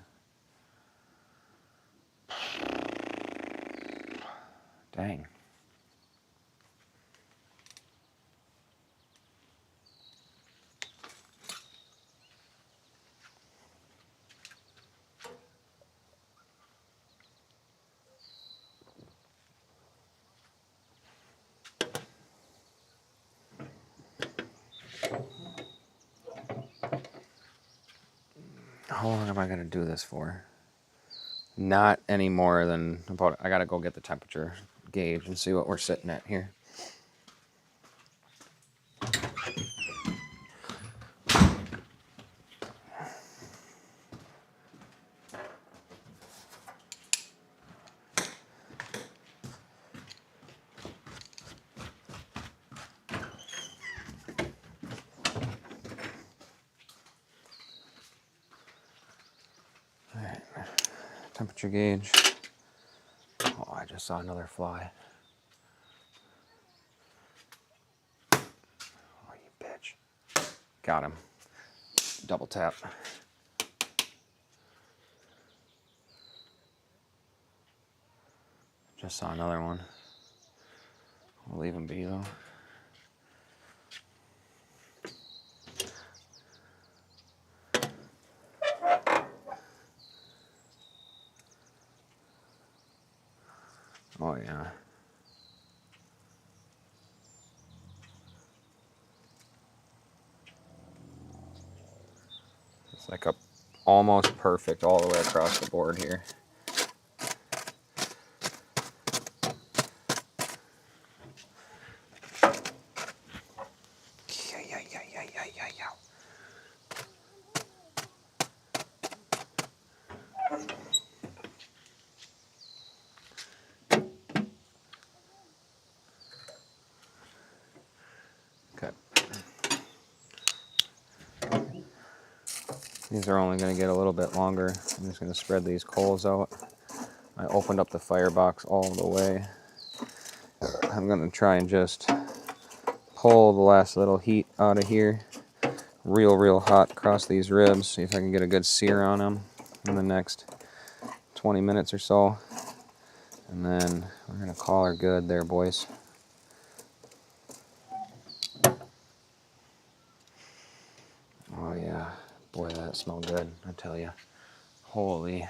Dang. How long am I going to do this for? Not any more than about... I got to go get the temperature gauge and see what we're sitting at here. Temperature gauge. Oh, I just saw another fly. Oh, you bitch. Got him. Double tap. Just saw another one. We'll leave him be though. Oh yeah. It's like a almost perfect all the way across the board here. Okay. These are only going to get a little bit longer. I'm just going to spread these coals out. I opened up the firebox all the way. I'm going to try and just pull the last little heat out of here. Real hot across these ribs. See if I can get a good sear on them in the next 20 minutes or so. And then we're going to call her good there, boys. Oh yeah, boy, that smelled good, I tell you. Holy.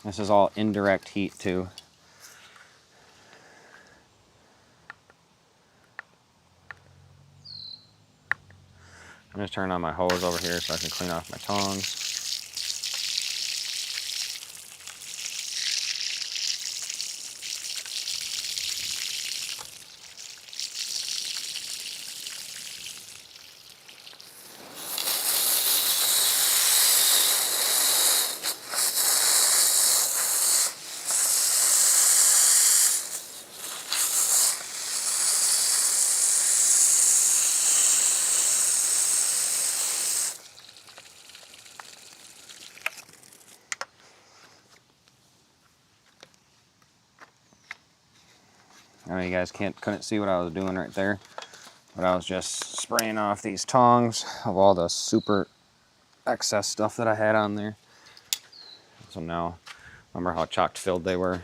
This is all indirect heat too. I'm just turning on my hose over here so I can clean off my tongs. I know you guys couldn't see what I was doing right there, but I was just spraying off these tongs of all the super excess stuff that I had on there. So now, remember how chock filled they were?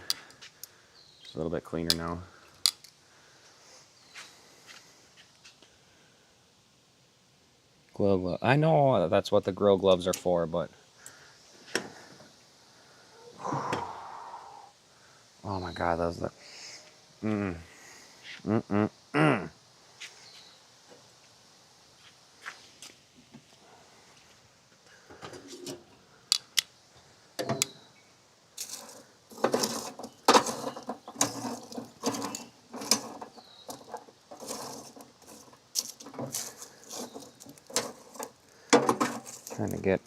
It's a little bit cleaner now. Glove. I know that's what the grill gloves are for, but oh my god, those are trying to get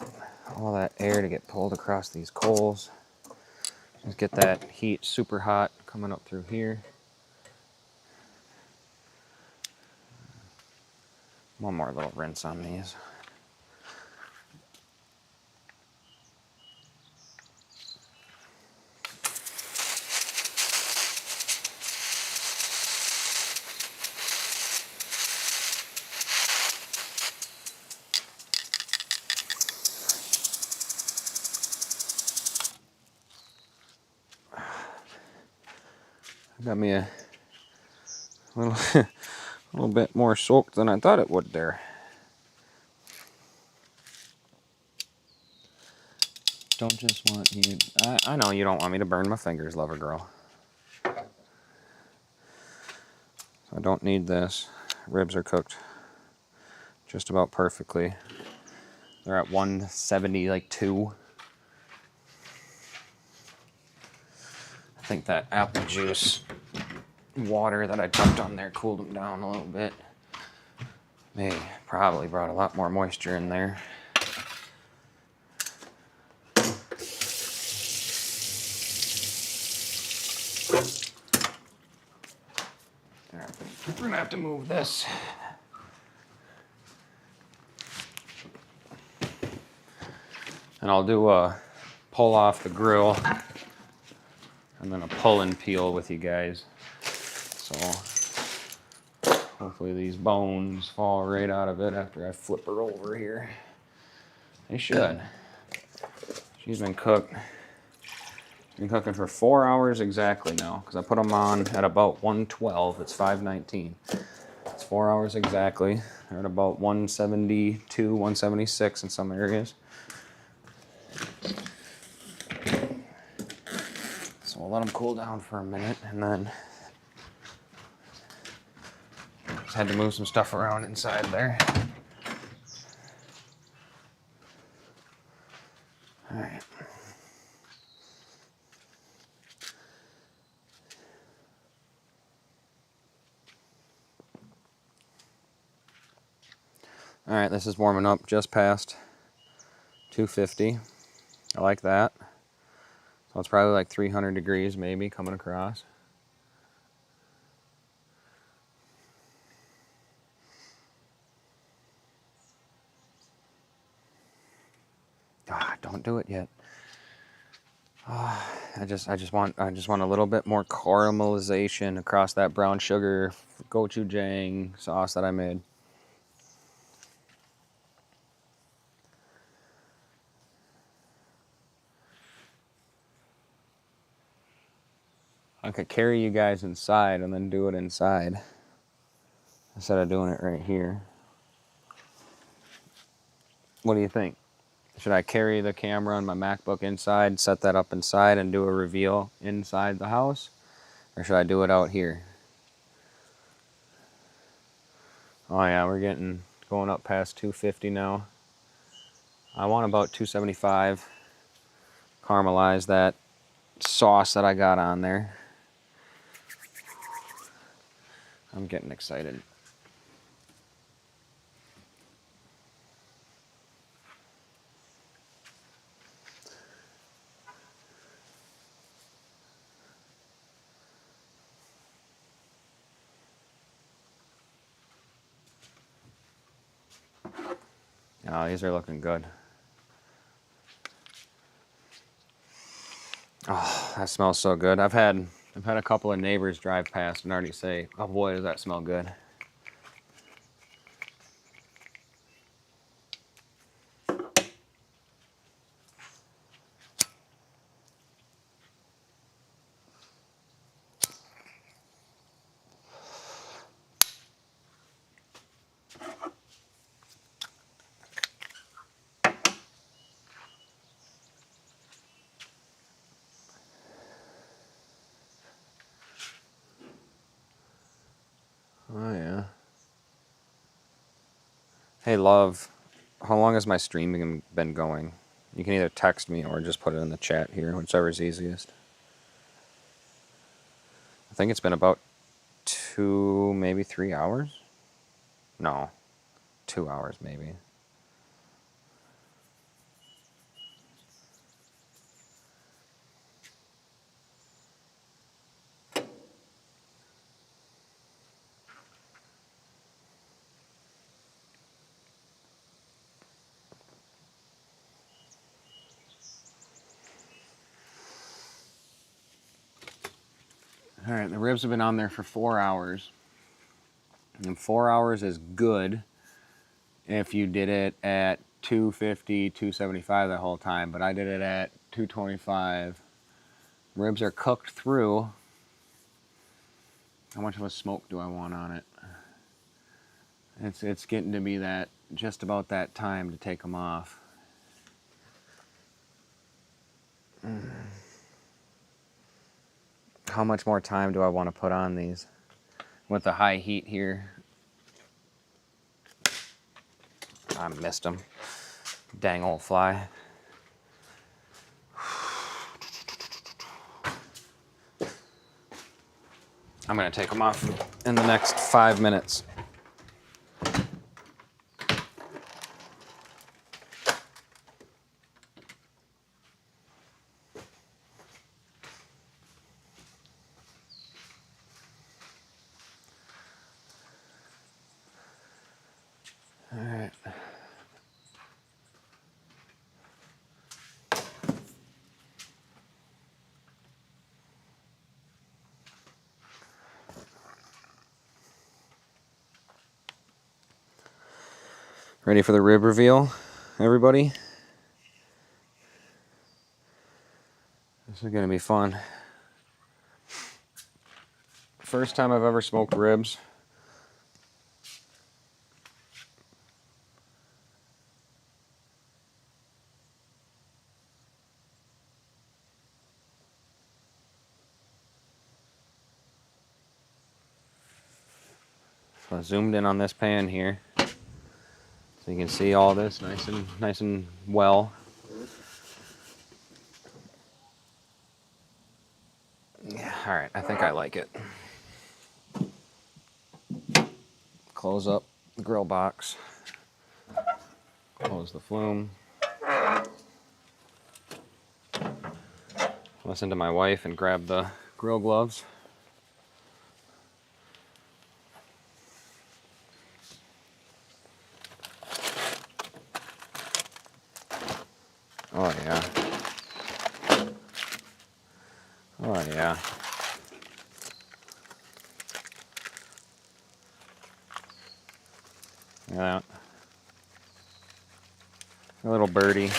all that air to get pulled across these coals. Just get that heat super hot coming up through here. One more little rinse on these. Got me a little, a little bit more soaked than I thought it would there. Don't just want you. I know you don't want me to burn my fingers, lover girl. So I don't need this. Ribs are cooked just about perfectly. They're at 170, like 2. I think that apple juice water that I dumped on there cooled them down a little bit. Probably brought a lot more moisture in there. We're gonna have to move this. And I'll do a pull off the grill and then a pull and peel with you guys. So hopefully these bones fall right out of it after I flip her over here. They should. She's been cooked. Been cooking for 4 hours exactly now, because I put them on at about 112. It's 5:19. It's 4 hours exactly. They're at about 172, 176 in some areas. So we'll let them cool down for a minute, and then just had to move some stuff around inside there. All right. All right, this is warming up just past 250. I like that. So it's probably like 300 degrees maybe coming across. Don't do it yet. I just want a little bit more caramelization across that brown sugar gochujang sauce that I made. I could carry you guys inside and then do it inside instead of doing it right here. What do you think? Should I carry the camera and my MacBook inside, set that up inside, and do a reveal inside the house? Or should I do it out here? Oh yeah, we're going up past 250 now. I want about 275. Caramelize that sauce that I got on there. I'm getting excited. Oh, these are looking good. Oh, that smells so good. I've had I've had a couple of neighbors drive past and already say, "Oh boy, does that smell good." Oh yeah. Hey, love, how long has my stream been going? You can either text me or just put it in the chat here, whichever's easiest. I think it's been about 2, maybe 3 hours. No, 2 hours maybe. All right, the ribs have been on there for 4 hours. And 4 hours is good if you did it at 250, 275 the whole time, but I did it at 225. Ribs are cooked through. How much of a smoke do I want on it? It's getting to be that, just about that time to take them off. How much more time do I want to put on these? With the high heat here. I missed them. Dang old fly. I'm gonna take them off in the next 5 minutes. All right. Ready for the rib reveal, everybody? This is gonna be fun. First time I've ever smoked ribs. So I zoomed in on this pan here, so you can see all this nice and well. Yeah, all right, I think I like it. Close up the grill box. Close the flume. Listen to my wife and grab the grill gloves. Oh yeah. Oh yeah. Yeah. A little birdie.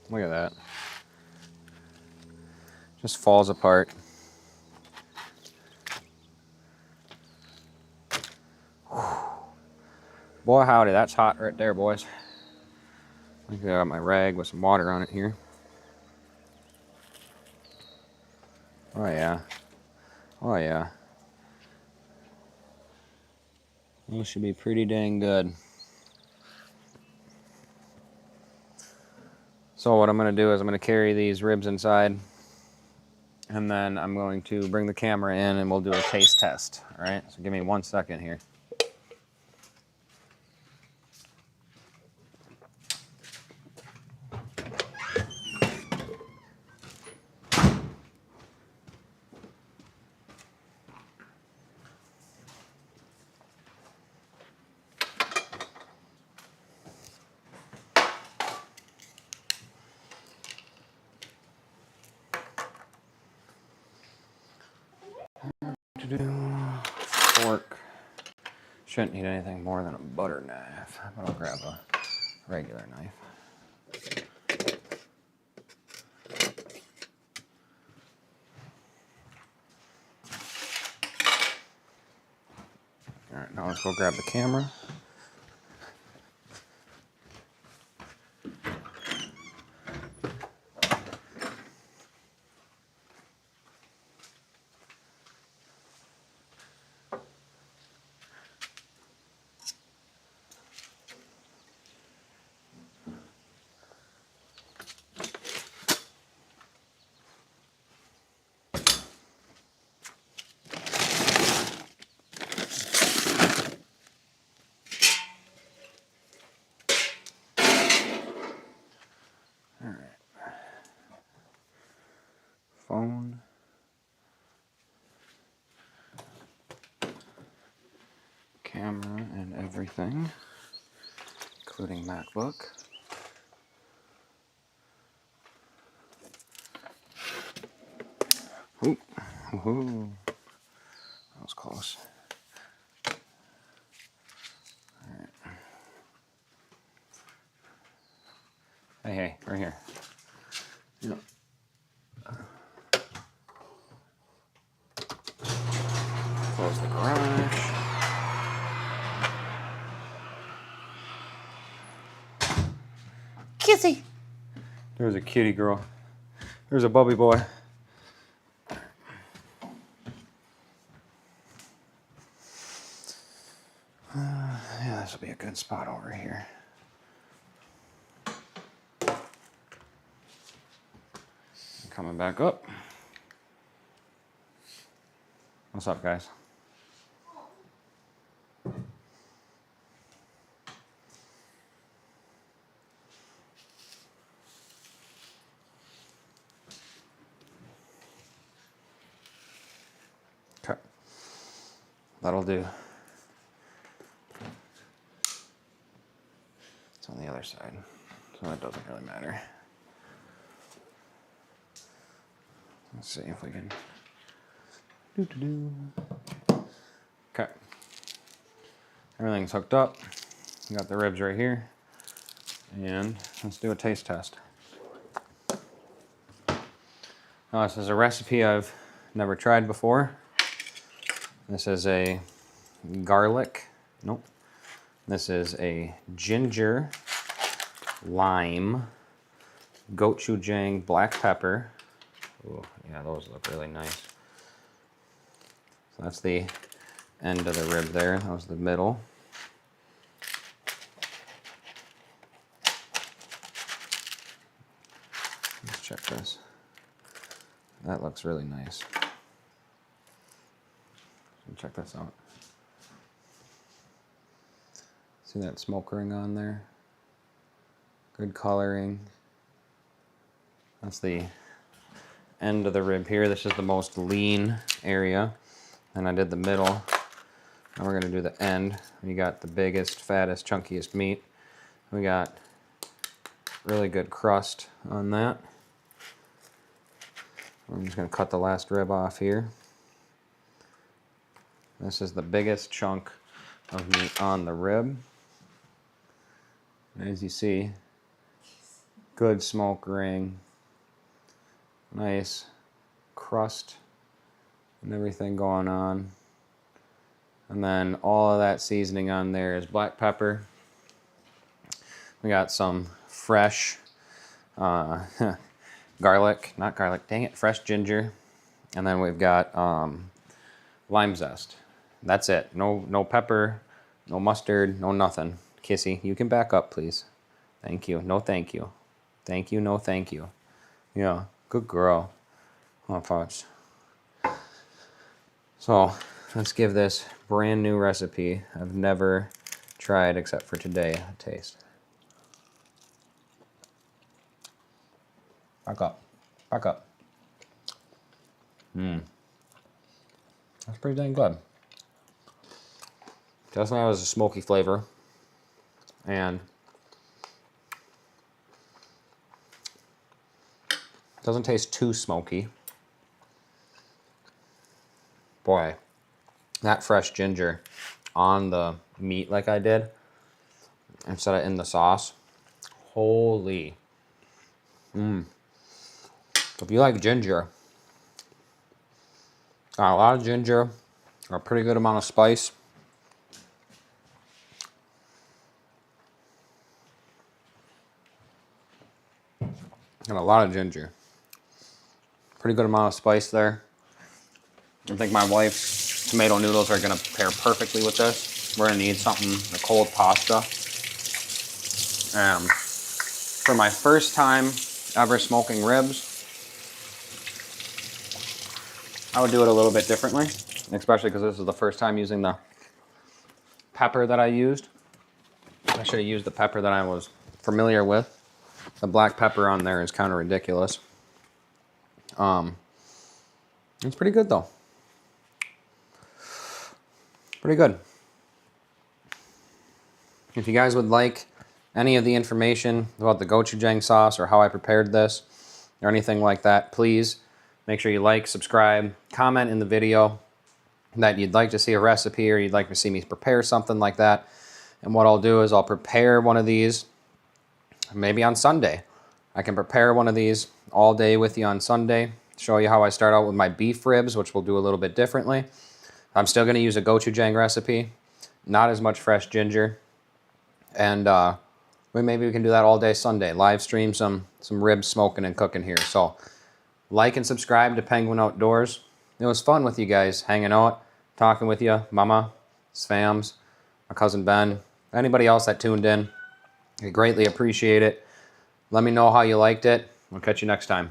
Look at that. Just falls apart. Boy, howdy, that's hot right there, boys. I got my rag with some water on it here. Oh yeah. Oh yeah. This should be pretty dang good. So what I'm going to do is I'm going to carry these ribs inside, and then I'm going to bring the camera in and we'll do a taste test. All right, so give me 1 second here. Fork. Shouldn't need anything more than a butter knife, but I'll grab a regular knife. All right, now let's go grab the camera. Phone. Camera and everything, including MacBook. Ooh, ooh, that was close. All right. Hey, right here. Yeah. Close the garage. Kissy. There's a kitty girl. There's a bubby boy. Yeah, this will be a good spot over here. Coming back up. What's up, guys? Okay. That'll do. It's on the other side, so it doesn't really matter. Let's see if we can. Okay. Everything's hooked up. Got the ribs right here. And let's do a taste test. Now, this is a recipe I've never tried before. This is a garlic. Nope. This is a ginger, lime, gochujang, black pepper. Ooh, yeah, those look really nice. So that's the end of the rib there. That was the middle. Let's check this. That looks really nice. Check this out. See that smoke ring on there? Good coloring. That's the end of the rib here. This is the most lean area. And I did the middle. Now we're gonna do the end. We got the biggest, fattest, chunkiest meat. We got really good crust on that. I'm just gonna cut the last rib off here. This is the biggest chunk of meat on the rib. And as you see, good smoke ring, nice crust and everything going on. And then all of that seasoning on there is black pepper. We got some fresh garlic, not garlic, dang it, fresh ginger. And then we've got lime zest. That's it. No pepper, no mustard, no nothing. Kissy, you can back up, please. Thank you. No, thank you. Thank you. No, thank you. Yeah, good girl. Oh, fudge. So let's give this brand new recipe I've never tried except for today a taste. Back up. Back up. That's pretty dang good. Definitely has a smoky flavor. And doesn't taste too smoky. Boy, that fresh ginger on the meat like I did instead of in the sauce. Holy. If you like ginger, got a lot of ginger, a pretty good amount of spice. And a lot of ginger. Pretty good amount of spice there. I think my wife's tomato noodles are gonna pair perfectly with this. We're gonna need something, a cold pasta. For my first time ever smoking ribs, I would do it a little bit differently, especially because this is the first time using the pepper that I used. I should have used the pepper that I was familiar with. The black pepper on there is kind of ridiculous. It's pretty good though. Pretty good. If you guys would like any of the information about the gochujang sauce or how I prepared this or anything like that, please make sure you like, subscribe, comment in the video that you'd like to see a recipe or you'd like to see me prepare something like that. And what I'll do is I'll prepare one of these maybe on Sunday. I can prepare one of these all day with you on Sunday, show you how I start out with my beef ribs, which we'll do a little bit differently. I'm still going to use a gochujang recipe, not as much fresh ginger. And maybe we can do that all day Sunday, live stream some ribs smoking and cooking here. So like and subscribe to Penguin Outdoors. It was fun with you guys, hanging out, talking with you, Mama, Svams, my cousin Ben, anybody else that tuned in. I greatly appreciate it. Let me know how you liked it. I'll catch you next time.